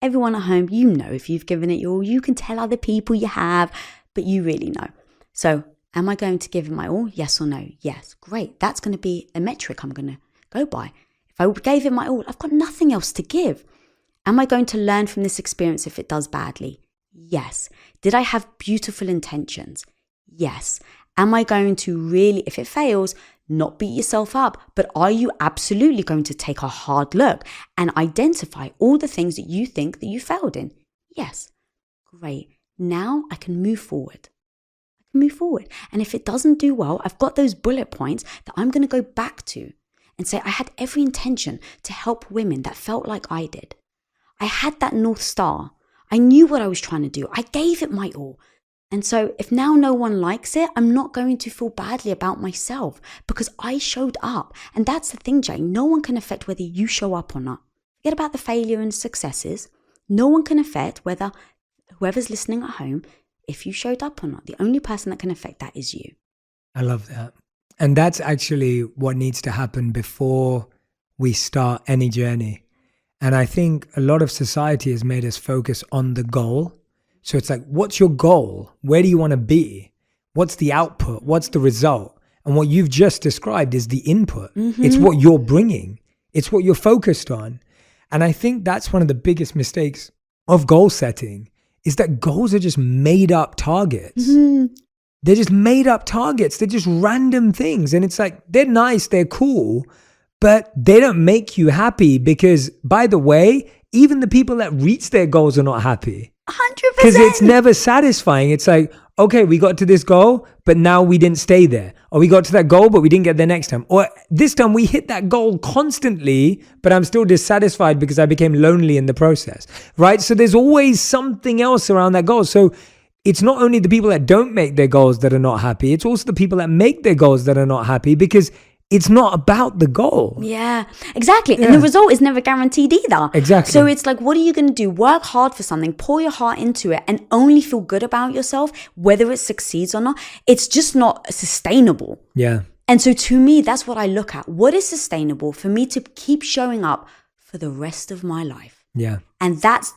everyone at home, if you've given it your all, you can tell other people you have, but you really know. So am I going to give it my all? Yes or no? Yes. Great. That's going to be a metric I'm going to go by. If I gave it my all, I've got nothing else to give. Am I going to learn from this experience if it does badly? Yes. Did I have beautiful intentions? Yes. Am I going to really, if it fails, not beat yourself up, but are you absolutely going to take a hard look and identify all the things that you think that you failed in? Yes. Great. Now I can move forward. move forward. And if it doesn't do well, I've got those bullet points that I'm going to go back to and say, I had every intention to help women that felt like I did. I had that North Star. I knew what I was trying to do. I gave it my all. And so if now no one likes it, I'm not going to feel badly about myself because I showed up. And that's the thing, Jay. No one can affect whether you show up or not. Forget about the failure and successes. No one can affect whether whoever's listening at home, if you showed up or not. The only person that can affect that is you. I love that. And that's actually what needs to happen before we start any journey. And I think a lot of society has made us focus on the goal. So it's like, what's your goal? Where do you want to be? What's the output? What's the result? And what you've just described is the input. Mm-hmm. It's what you're bringing. It's what you're focused on. And I think that's one of the biggest mistakes of goal setting is that goals are just made up targets. Mm-hmm. They're just made up targets. They're just random things. And it's like, they're nice, they're cool, but they don't make you happy because, by the way, even the people that reach their goals are not happy. 100%. Because it's never satisfying. It's like, okay, we got to this goal, but now we didn't stay there. Or we got to that goal, but we didn't get there next time. Or this time we hit that goal constantly, but I'm still dissatisfied because I became lonely in the process, right? So there's always something else around that goal. So it's not only the people that don't make their goals that are not happy. It's also the people that make their goals that are not happy because it's not about the goal. Yeah, exactly. Yeah. And the result is never guaranteed either. Exactly. So it's like, what are you going to do? Work hard for something, pour your heart into it and only feel good about yourself, whether it succeeds or not. It's just not sustainable. Yeah. And so to me, that's what I look at. What is sustainable for me to keep showing up for the rest of my life? Yeah. And that's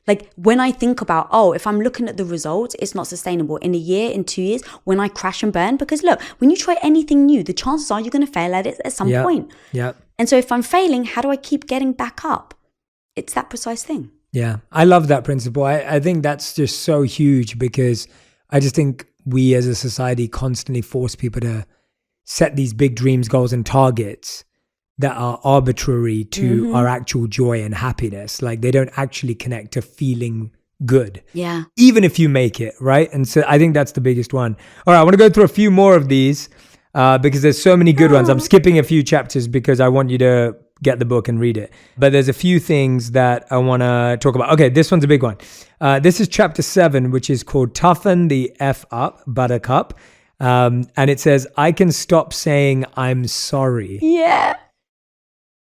like when I think about, if I'm looking at the results, it's not sustainable in a year, in 2 years, when I crash and burn. Because look, when you try anything new, the chances are you're going to fail at it at some point. Yeah. And so if I'm failing, how do I keep getting back up? It's that precise thing. Yeah. I love that principle. I think that's just so huge because I just think we as a society constantly force people to set these big dreams, goals, and targets that are arbitrary to our actual joy and happiness. Like they don't actually connect to feeling good. Yeah. Even if you make it, right? And so I think that's the biggest one. All right, I want to go through a few more of these because there's so many good ones. I'm skipping a few chapters because I want you to get the book and read it. But there's a few things that I want to talk about. Okay, this one's a big one. This is chapter 7, which is called Toughen the F Up, Buttercup. And it says, I can stop saying I'm sorry. Yeah.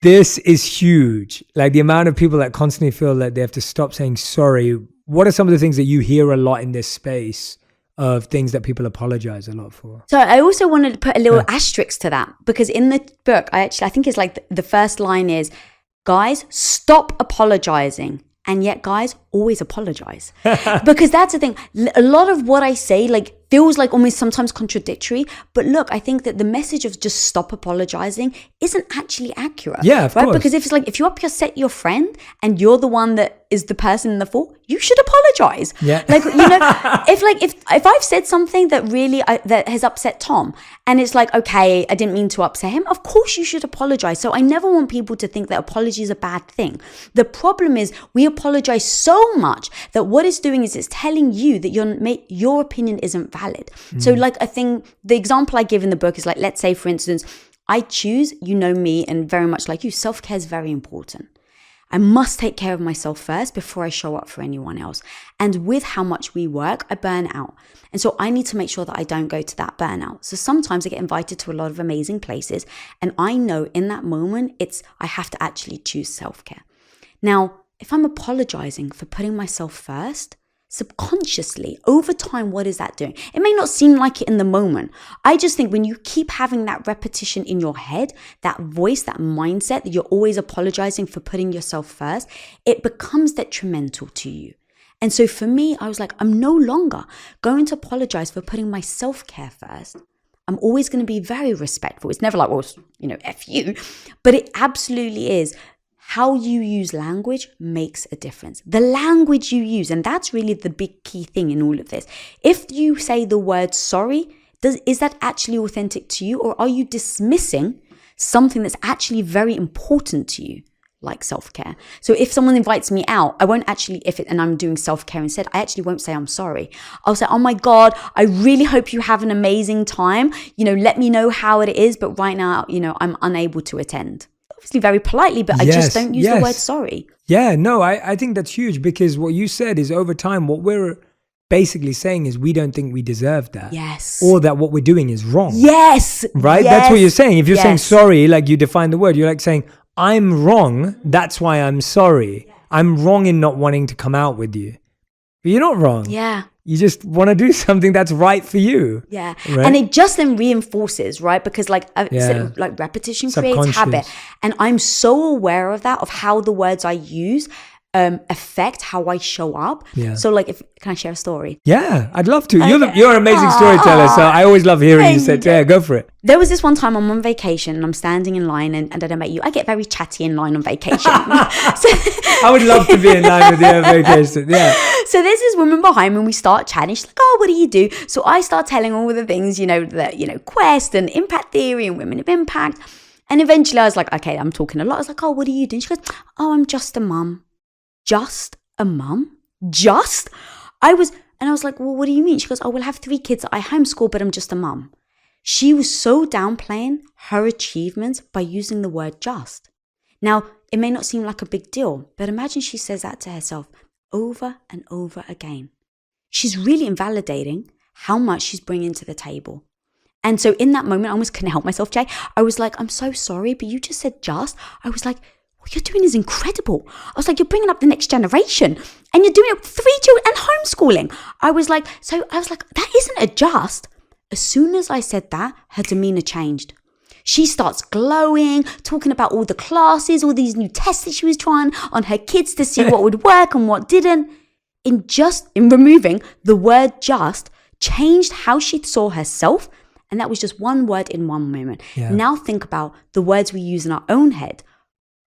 This is huge. Like the amount of people that constantly feel like they have to stop saying sorry. What are some of the things that you hear a lot in this space of things that people apologize a lot for? So I also wanted to put a little asterisk to that because in the book, I think it's like the first line is, guys, stop apologizing. And yet guys always apologize because that's the thing. A lot of what I say like feels like almost sometimes contradictory. But look, I think that the message of just stop apologizing isn't actually accurate. Yeah, of course. Because if it's like, if you upset your friend and you're the one that is the person in the fault, you should apologize. Yeah. Like, you know, if I've said something that really, that has upset Tom and it's like, okay, I didn't mean to upset him. Of course you should apologize. So I never want people to think that apology is a bad thing. The problem is we apologize so much that what it's doing is it's telling you that your opinion isn't valid. So like the example I give in the book is like, let's say for instance, I choose, you know me, and very much like you, self-care is very important. I must take care of myself first before I show up for anyone else. And with how much we work, I burn out. And so I need to make sure that I don't go to that burnout. So sometimes I get invited to a lot of amazing places. And I know in that moment, I have to actually choose self-care. Now, if I'm apologizing for putting myself first, subconsciously, over time, what is that doing? It may not seem like it in the moment. I just think when you keep having that repetition in your head, that voice, that mindset that you're always apologizing for putting yourself first, it becomes detrimental to you. And so for me, I was like, I'm no longer going to apologize for putting my self-care first. I'm always going to be very respectful. It's never like, well, F you. But it absolutely is. How you use language makes a difference. The language you use, and that's really the big key thing in all of this. If you say the word sorry, is that actually authentic to you, or are you dismissing something that's actually very important to you? like self-care. So if someone invites me out, I won't actually, and I'm doing self-care instead, I actually won't say I'm sorry. I'll say, oh my God, I really hope you have an amazing time. Let me know how it is, but right now, I'm unable to attend. Obviously very politely, but I just don't use the word sorry. Yeah, no, I think that's huge, because what you said is, over time, what we're basically saying is we don't think we deserve that. Yes. Or that what we're doing is wrong. Yes. Right? Yes. That's what you're saying. If you're saying sorry, like you define the word, you're like saying, I'm wrong. That's why I'm sorry. I'm wrong in not wanting to come out with you. But you're not wrong. Yeah. You just want to do something that's right for you. Yeah. Right? And it just then reinforces, right? Because repetition creates habit. And I'm so aware of that, of how the words I use affect how I show up. Yeah. So can I share a story? Yeah, I'd love to. You're an amazing storyteller, so I always love hearing you say, yeah, go for it. There was this one time I'm on vacation and I'm standing in line and then I met you. I get very chatty in line on vacation. I would love to be in line with you on vacation. Yeah. So there's this woman behind me and we start chatting. She's like, oh, what do you do? So I start telling all the things, Quest and impact theory and women of impact. And eventually I was like, okay, I'm talking a lot. I was like, oh, what do you do? And she goes, oh, I'm just a mum. Just a mum? Just? I was like, well, what do you mean? She goes, oh, we'll have 3 kids. I homeschool, but I'm just a mum. She was so downplaying her achievements by using the word just. Now, it may not seem like a big deal, but imagine she says that to herself over and over again. She's really invalidating how much she's bringing to the table. And so in that moment, I almost couldn't help myself, Jay. I was like, I'm so sorry, but you just said just. I was like, what you're doing is incredible. I was like, you're bringing up the next generation and you're doing it with 3 children and homeschooling. I was like, that isn't a just. As soon as I said that, her demeanor changed. She starts glowing, talking about all the classes, all these new tests that she was trying on her kids to see what would work and what didn't. In removing the word just, changed how she saw herself. And that was just one word in one moment. Yeah. Now think about the words we use in our own head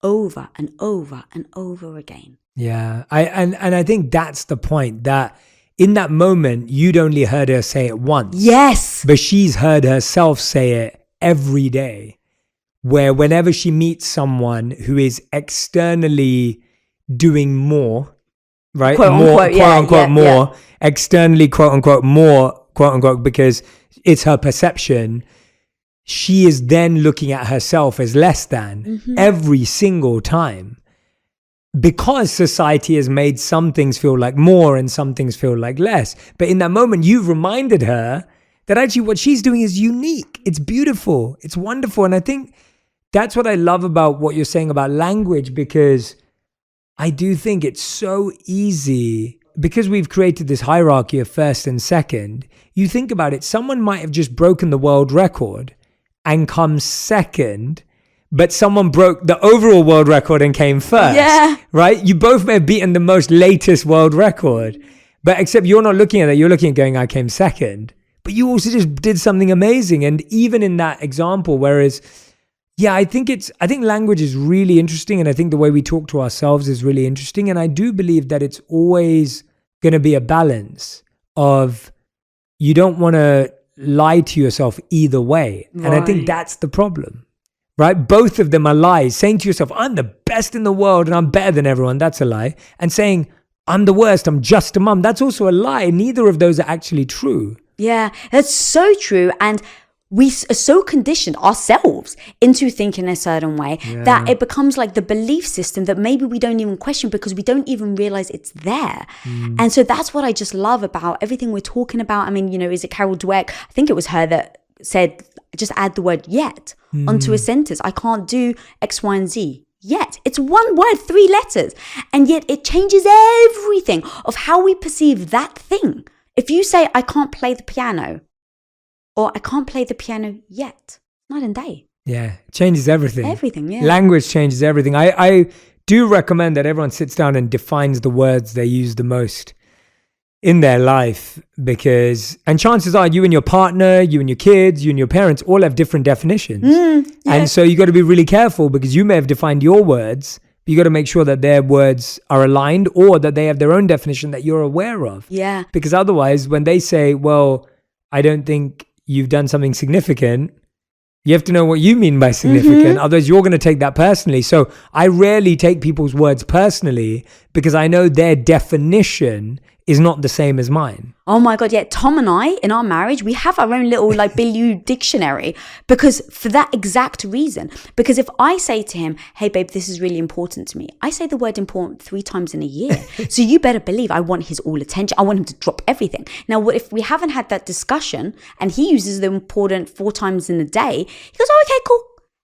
over and over and over again. Yeah. I think that's the point, that in that moment, you'd only heard her say it once. Yes. But she's heard herself say it every day, where whenever she meets someone who is externally doing more, right? Quote unquote more, externally, quote unquote, more, quote unquote, because it's her perception. She is then looking at herself as less than every single time, because society has made some things feel like more and some things feel like less. But in that moment, you've reminded her that actually what she's doing is unique. It's beautiful. It's wonderful. And I think that's what I love about what you're saying about language, because I do think it's so easy, because we've created this hierarchy of first and second. You think about it, someone might have just broken the world record and come second, but someone broke the overall world record and came first. Yeah. Right? You both may have beaten the most latest world record, but except you're not looking at it, you're looking at going, I came second. But you also just did something amazing. And even in that example, whereas, yeah, I think language is really interesting. And I think the way we talk to ourselves is really interesting. And I do believe that it's always going to be a balance of, you don't want to lie to yourself either way. Right. And I think that's the problem, right? Both of them are lies. Saying to yourself, I'm the best in the world and I'm better than everyone, that's a lie. And saying, I'm the worst, I'm just a mum, that's also a lie. Neither of those are actually true. Yeah, that's so true. And we are so conditioned ourselves into thinking a certain way that it becomes like the belief system that maybe we don't even question, because we don't even realize it's there. And so that's what I just love about everything we're talking about. I mean, is it Carol Dweck? I think it was her that said, just add the word yet onto a sentence. I can't do X, Y, and Z yet. It's one word, 3 letters. And yet it changes everything of how we perceive that thing. If you say, I can't play the piano, or I can't play the piano yet, night and day. Yeah, it changes everything. Everything, yeah. Language changes everything. I do recommend that everyone sits down and defines the words they use the most in their life, and chances are you and your partner, you and your kids, you and your parents all have different definitions. And so you got to be really careful, because you may have defined your words, but you got to make sure that their words are aligned, or that they have their own definition that you're aware of. Yeah. Because otherwise, when they say, well, I don't think you've done something significant, You have to know what you mean by significant. Otherwise, you're going to take that personally. So I rarely take people's words personally because I know their definition is not the same as mine. Oh my God, yeah. Tom and I, in our marriage, we have our own little like Bilyeu dictionary because for that exact reason. Because if I say to him, hey babe, this is really important to me. I say the word important 3 times in a year. So you better believe I want his all attention. I want him to drop everything. Now, what if we haven't had that discussion and he uses the important 4 times in a day? He goes, oh, okay, cool.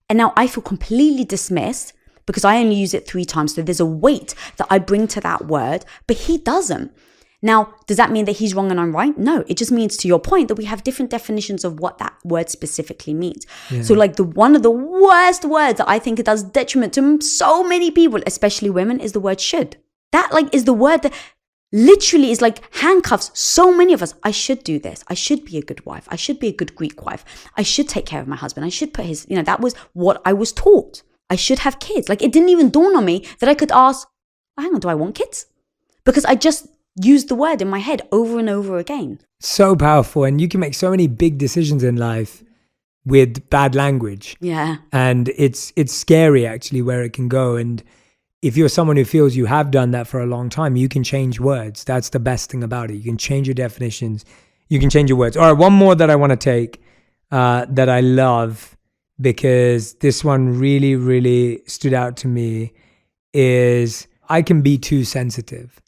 And now I feel completely dismissed because I only use it 3 times. So there's a weight that I bring to that word, but he doesn't. Now, does that mean that he's wrong and I'm right? No, it just means, to your point, that we have different definitions of what that word specifically means. Yeah. So like one of the worst words that I think it does detriment to so many people, especially women, is the word should. That like is the word that literally is like handcuffs so many of us. I should do this. I should be a good wife. I should be a good Greek wife. I should take care of my husband. I should put his, that was what I was taught. I should have kids. Like it didn't even dawn on me that I could ask, oh, hang on, do I want kids? Because I just used the word in my head over and over again. So powerful. And you can make so many big decisions in life with bad language. Yeah. And it's scary actually where it can go. And if you're someone who feels you have done that for a long time, you can change words. That's the best thing about it. You can change your definitions. You can change your words. All right, one more that I want to take that I love because this one really, really stood out to me is I can be too sensitive.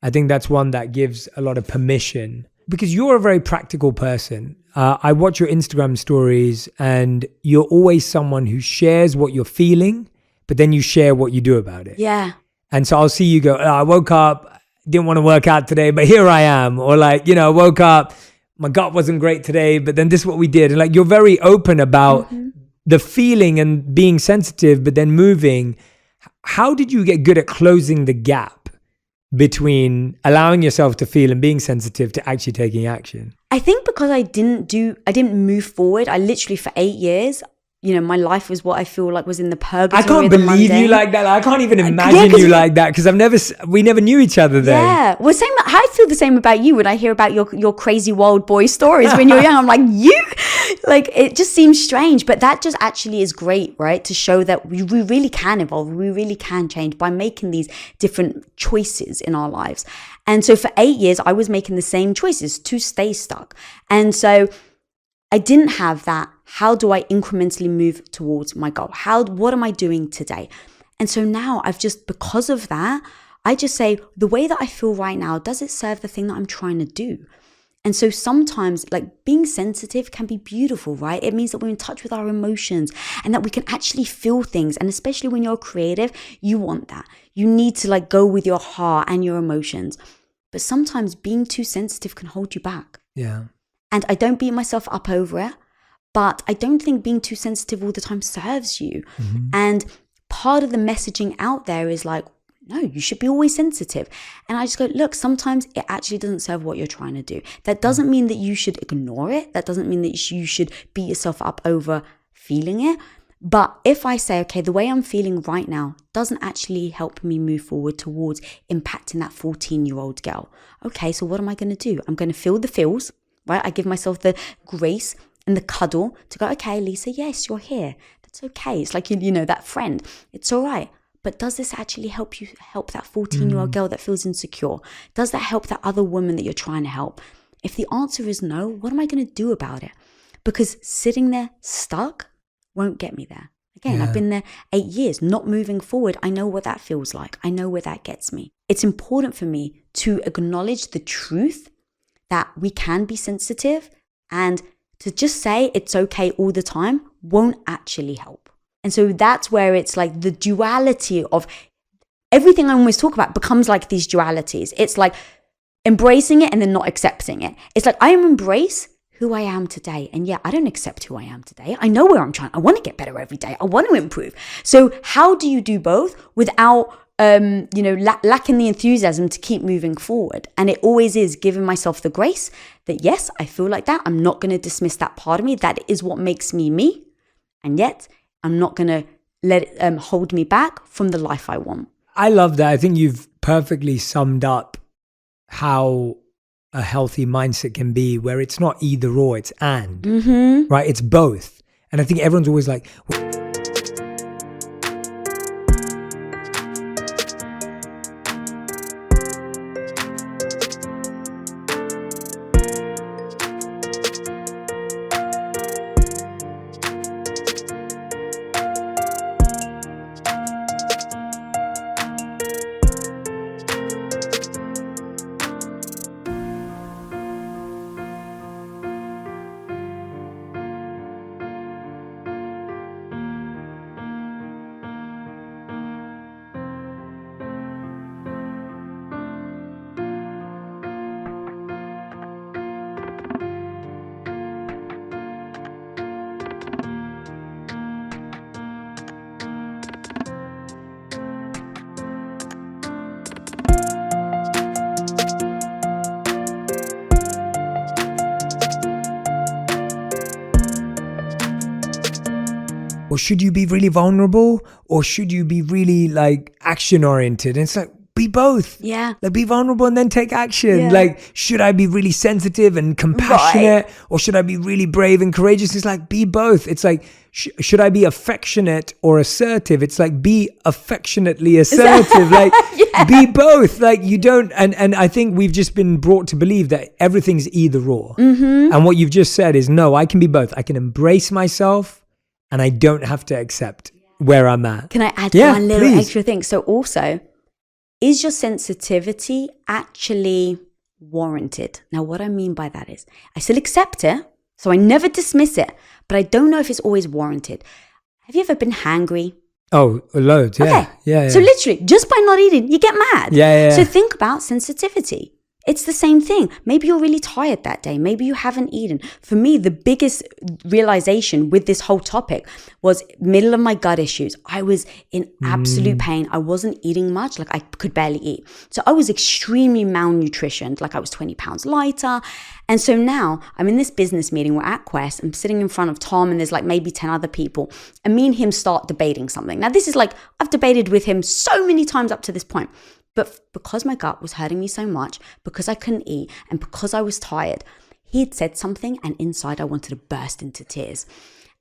I think that's one that gives a lot of permission because you're a very practical person. I watch your Instagram stories and you're always someone who shares what you're feeling, but then you share what you do about it. Yeah. And so I'll see you go, I woke up, didn't want to work out today, but here I am. Or like, I woke up, my gut wasn't great today, but then this is what we did. And like, you're very open about the feeling and being sensitive, but then moving. How did you get good at closing the gap between allowing yourself to feel and being sensitive to actually taking action? I think because I didn't move forward. I literally for 8 years, my life was what I feel like was in the purgatory. I can't believe you like that. I can't even imagine you like that because we never knew each other then. Yeah. Well, I feel the same about you when I hear about your crazy wild boy stories when you're young. I'm like, like, it just seems strange, but that just actually is great, right? To show that we really can evolve. We really can change by making these different choices in our lives. And so for 8 years, I was making the same choices to stay stuck. And so I didn't have that. How do I incrementally move towards my goal? What am I doing today? And so now because of that, I just say, the way that I feel right now, does it serve the thing that I'm trying to do? And so sometimes like being sensitive can be beautiful, right? It means that we're in touch with our emotions and that we can actually feel things. And especially when you're creative, you want that. You need to like go with your heart and your emotions. But sometimes being too sensitive can hold you back. Yeah. And I don't beat myself up over it, but I don't think being too sensitive all the time serves you. And part of the messaging out there is like, no, you should be always sensitive. And I just go, look, sometimes it actually doesn't serve what you're trying to do. That doesn't mean that you should ignore it. That doesn't mean that you should beat yourself up over feeling it. But if I say, okay, the way I'm feeling right now doesn't actually help me move forward towards impacting that 14-year-old girl. Okay, so what am I going to do? I'm going to feel the feels, right? I give myself the grace and the cuddle to go, okay, Lisa, yes, you're here. That's okay. It's like, that friend. It's all right. But does this actually help that 14-year-old girl that feels insecure? Does that help that other woman that you're trying to help? If the answer is no, what am I going to do about it? Because sitting there stuck won't get me there. Again, I've been there 8 years, not moving forward. I know what that feels like. I know where that gets me. It's important for me to acknowledge the truth that we can be sensitive, and to just say it's okay all the time won't actually help. And so that's where it's like the duality of everything I always talk about becomes like these dualities. It's like embracing it and then not accepting it. It's like I embrace who I am today. And yeah, I don't accept who I am today. I know where I'm trying. I want to get better every day. I want to improve. So how do you do both without lacking the enthusiasm to keep moving forward? And it always is giving myself the grace that yes, I feel like that. I'm not going to dismiss that part of me. That is what makes me me. And yet I'm not going to let it hold me back from the life I want. I love that. I think you've perfectly summed up how a healthy mindset can be, where it's not either or, it's and, right? It's both. And I think everyone's always like, or should you be really vulnerable, or should you be really like action oriented? And it's like, be both. Yeah. Like, be vulnerable and then take action. Yeah. Like, should I be really sensitive and compassionate, or should I be really brave and courageous? It's like, be both. It's like, should I be affectionate or assertive? It's like, be affectionately assertive. Like, Yeah. be both. Like, you don't, and I think we've just been brought to believe that everything's either or. Mm-hmm. And what you've just said is, no, I can be both. I can embrace myself, and I don't have to accept where I'm at. Can I add Yeah, one little please. extra thing? So also, is your sensitivity actually warranted? Now, what I mean by that is, I still accept it, so I never dismiss it, but I don't know if it's always warranted. Have you ever been hangry? Oh, loads. Yeah. Okay. Yeah. So literally, just by not eating, you get mad. Yeah. So think about sensitivity. It's the same thing. Maybe you're really tired that day. Maybe you haven't eaten. For me, the biggest realization with this whole topic was middle of my gut issues. I was in absolute pain. I wasn't eating much. Like, I could barely eat. So I was extremely malnutritioned. Like, I was 20 pounds lighter. And so now I'm in this business meeting. We're at Quest. I'm sitting in front of Tom, and there's like maybe 10 other people. And me and him start debating something. Now, this is like, I've debated with him so many times up to this point. But because my gut was hurting me so much, because I couldn't eat, and because I was tired, he had said something, and inside I wanted to burst into tears.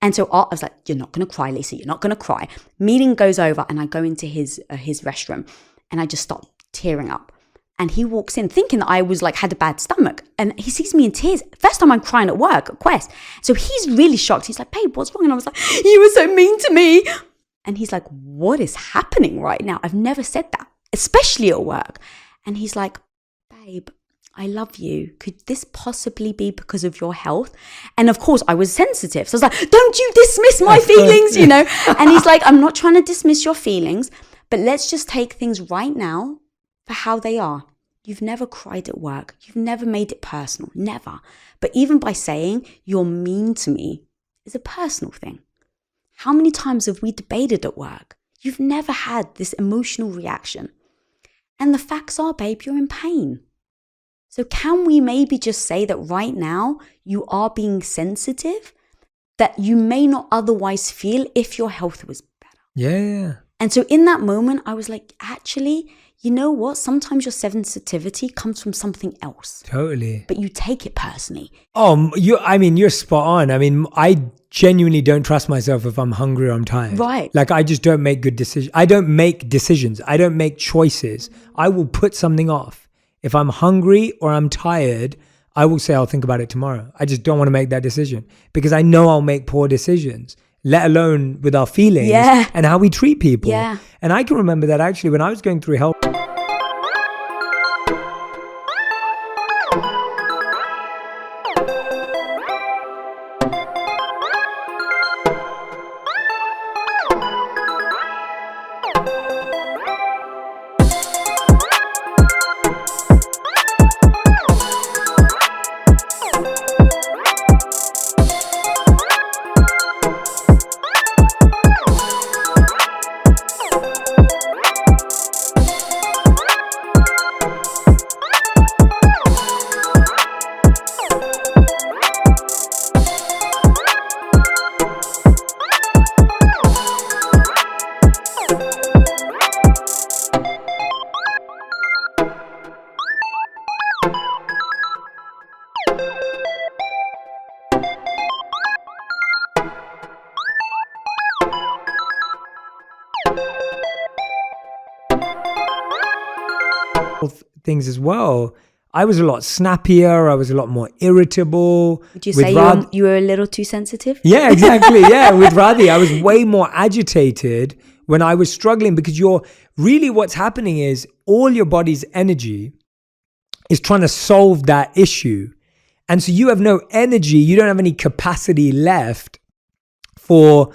And so I was like, you're not going to cry, Lisa. You're not going to cry. Meeting goes over, and I go into his restroom, and I just start tearing up. And he walks in thinking that I was like, had a bad stomach. And he sees me in tears. First time I'm crying at work, at Quest. So he's really shocked. He's like, babe, what's wrong? And I was like, you were so mean to me. And he's like, what is happening right now? I've never said that, especially at work. And he's like, babe, I love you. Could this possibly be because of your health? And of course, I was sensitive. So I was like, don't you dismiss my feelings, you know? And he's like, I'm not trying to dismiss your feelings, but let's just take things right now for how they are. You've never cried at work. You've never made it personal. Never. But even by saying you're mean to me is a personal thing. How many times have we debated at work? You've never had this emotional reaction. And the facts are, babe, you're in pain. So can we maybe just say that right now you are being sensitive that you may not otherwise feel if your health was better? Yeah. And so in that moment, I was like, actually, you know what? Sometimes your sensitivity comes from something else. Totally. But you take it personally. Oh, you're spot on. I mean, I genuinely don't trust myself if I'm hungry or I'm tired. Right. Like, I just don't make good decisions. I don't make decisions. I don't make choices. I will put something off. If I'm hungry or I'm tired, I will say I'll think about it tomorrow. I just don't want to make that decision because I know I'll make poor decisions, let alone with our feelings and how we treat people. Yeah. And I can remember that actually when I was going through health. things as well, I was a lot snappier. I was a lot more irritable. Would you say you were a little too sensitive? Yeah, exactly. Yeah, with Radhi, I was way more agitated when I was struggling, because what's happening is all your body's energy is trying to solve that issue. And so you have no energy. You don't have any capacity left for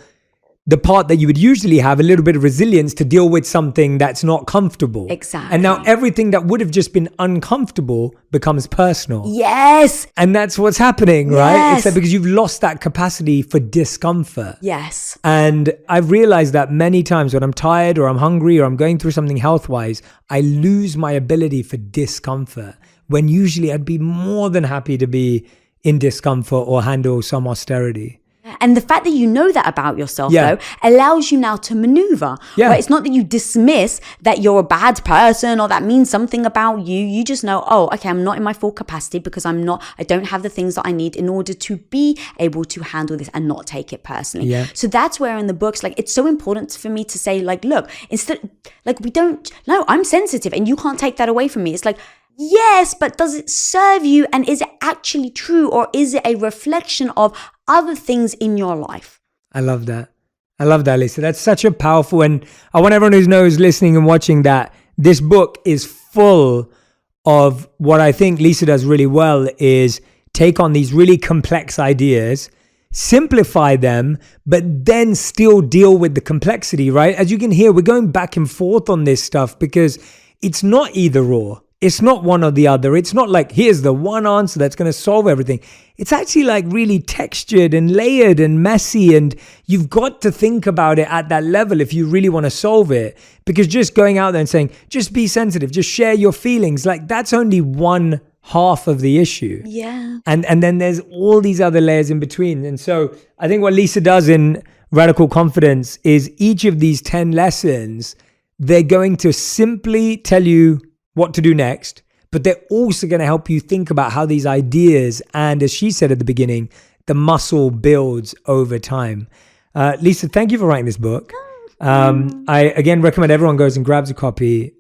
the part that you would usually have, a little bit of resilience to deal with something that's not comfortable. Exactly. And now everything that would have just been uncomfortable becomes personal. Yes. And that's what's happening, right? Yes. It's like because you've lost that capacity for discomfort. Yes. And I've realized that many times when I'm tired or I'm hungry or I'm going through something health-wise, I lose my ability for discomfort, when usually I'd be more than happy to be in discomfort or handle some austerity. And the fact that you know that about yourself, though, allows you now to maneuver. Yeah. Right? It's not that you dismiss that you're a bad person or that means something about you. You just know, oh, okay, I'm not in my full capacity because I don't have the things that I need in order to be able to handle this and not take it personally. Yeah. So that's where in the books, like, it's so important for me to say, like, look, I'm sensitive and you can't take that away from me. It's like, yes, but does it serve you? And is it actually true? Or is it a reflection of other things in your life? I love that. Lisa. That's such a powerful, and I want everyone who's listening and watching that this book is full of what I think Lisa does really well, is take on these really complex ideas, simplify them, but then still deal with the complexity, right? As you can hear, we're going back and forth on this stuff because it's not either or. It's not one or the other. It's not like, here's the one answer that's going to solve everything. It's actually like really textured and layered and messy. And you've got to think about it at that level if you really want to solve it. Because just going out there and saying, just be sensitive, just share your feelings, like that's only one half of the issue. Yeah. And then there's all these other layers in between. And so I think what Lisa does in Radical Confidence is each of these 10 lessons, they're going to simply tell you what to do next, but they're also going to help you think about how these ideas, and as she said at the beginning, the muscle builds over time. Lisa, thank you for writing this book. I again recommend everyone goes and grabs a copy.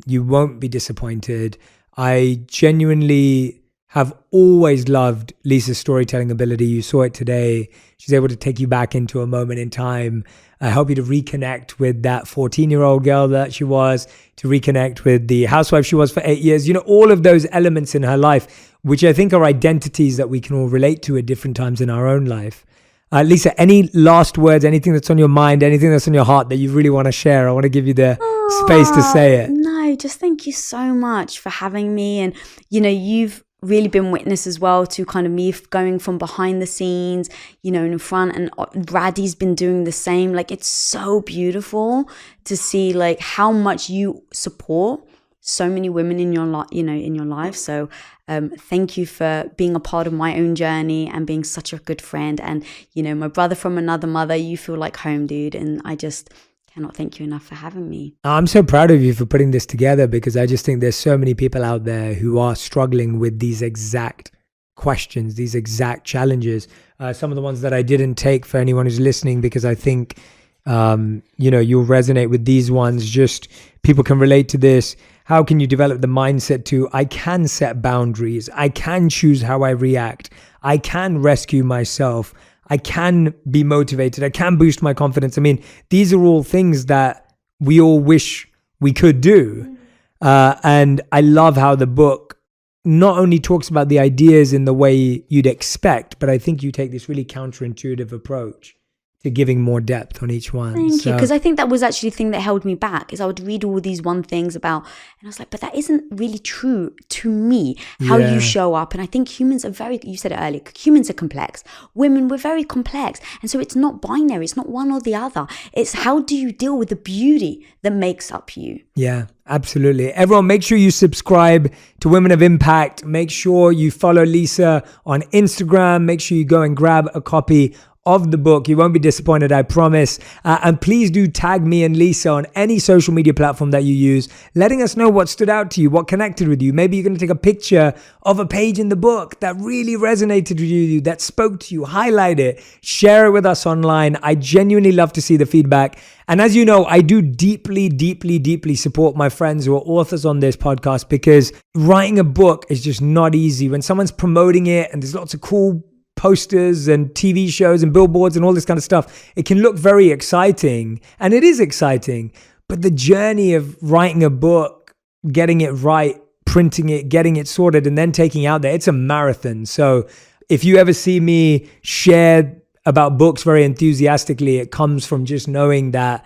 You won't be disappointed. I genuinely have always loved Lisa's storytelling ability. You saw it today. She's able to take you back into a moment in time, help you to reconnect with that 14-year-old girl that she was, to reconnect with the housewife she was for 8 years. You know, all of those elements in her life, which I think are identities that we can all relate to at different times in our own life. Lisa, any last words, anything that's on your mind, anything that's on your heart that you really want to share? I want to give you the space to say it. No, just thank you so much for having me. And, you know, you've really been witness as well to kind of me going from behind the scenes, you know, in front, and Radhi's been doing the same. Like, it's so beautiful to see like how much you support so many women in your in your life. So thank you for being a part of my own journey and being such a good friend. And, you know, my brother from another mother, you feel like home, dude. And I just cannot thank you enough for having me. I'm so proud of you for putting this together, because I just think there's so many people out there who are struggling with these exact questions, these exact challenges. Some of the ones that I didn't take for anyone who's listening, because I think, you know, you'll resonate with these ones. Just people can relate to this. How can you develop the mindset to, I can set boundaries. I can choose how I react. I can rescue myself. I can be motivated. I can boost my confidence. I mean, these are all things that we all wish we could do. And I love how the book not only talks about the ideas in the way you'd expect, but I think you take this really counterintuitive approach to giving more depth on each one. Thank you. Because I think that was actually the thing that held me back, is I would read all these one things about, and I was like, but that isn't really true to me, how you show up. And I think humans are you said it earlier, humans are complex. Women, we're very complex. And so it's not binary. It's not one or the other. It's how do you deal with the beauty that makes up you? Yeah, absolutely. Everyone, make sure you subscribe to Women of Impact. Make sure you follow Lisa on Instagram. Make sure you go and grab a copy of the book. You won't be disappointed, I promise. And please do tag me and Lisa on any social media platform that you use, letting us know what stood out to you, what connected with you. Maybe you're going to take a picture of a page in the book that really resonated with you, that spoke to you, highlight it, share it with us online. I genuinely love to see the feedback. And as you know, I do deeply, deeply, deeply support my friends who are authors on this podcast, because writing a book is just not easy. When someone's promoting it and there's lots of cool posters and TV shows and billboards and all this kind of stuff, it can look very exciting, and it is exciting. But the journey of writing a book, getting it right, printing it, getting it sorted, and then taking it out there, it's a marathon. So if you ever see me share about books very enthusiastically, it comes from just knowing that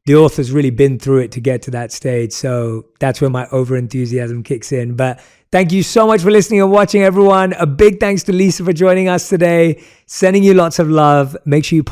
the author's really been through it to get to that stage. So that's where my over enthusiasm kicks in. But thank you so much for listening and watching, everyone. A big thanks to Lisa for joining us today. Sending you lots of love. Make sure you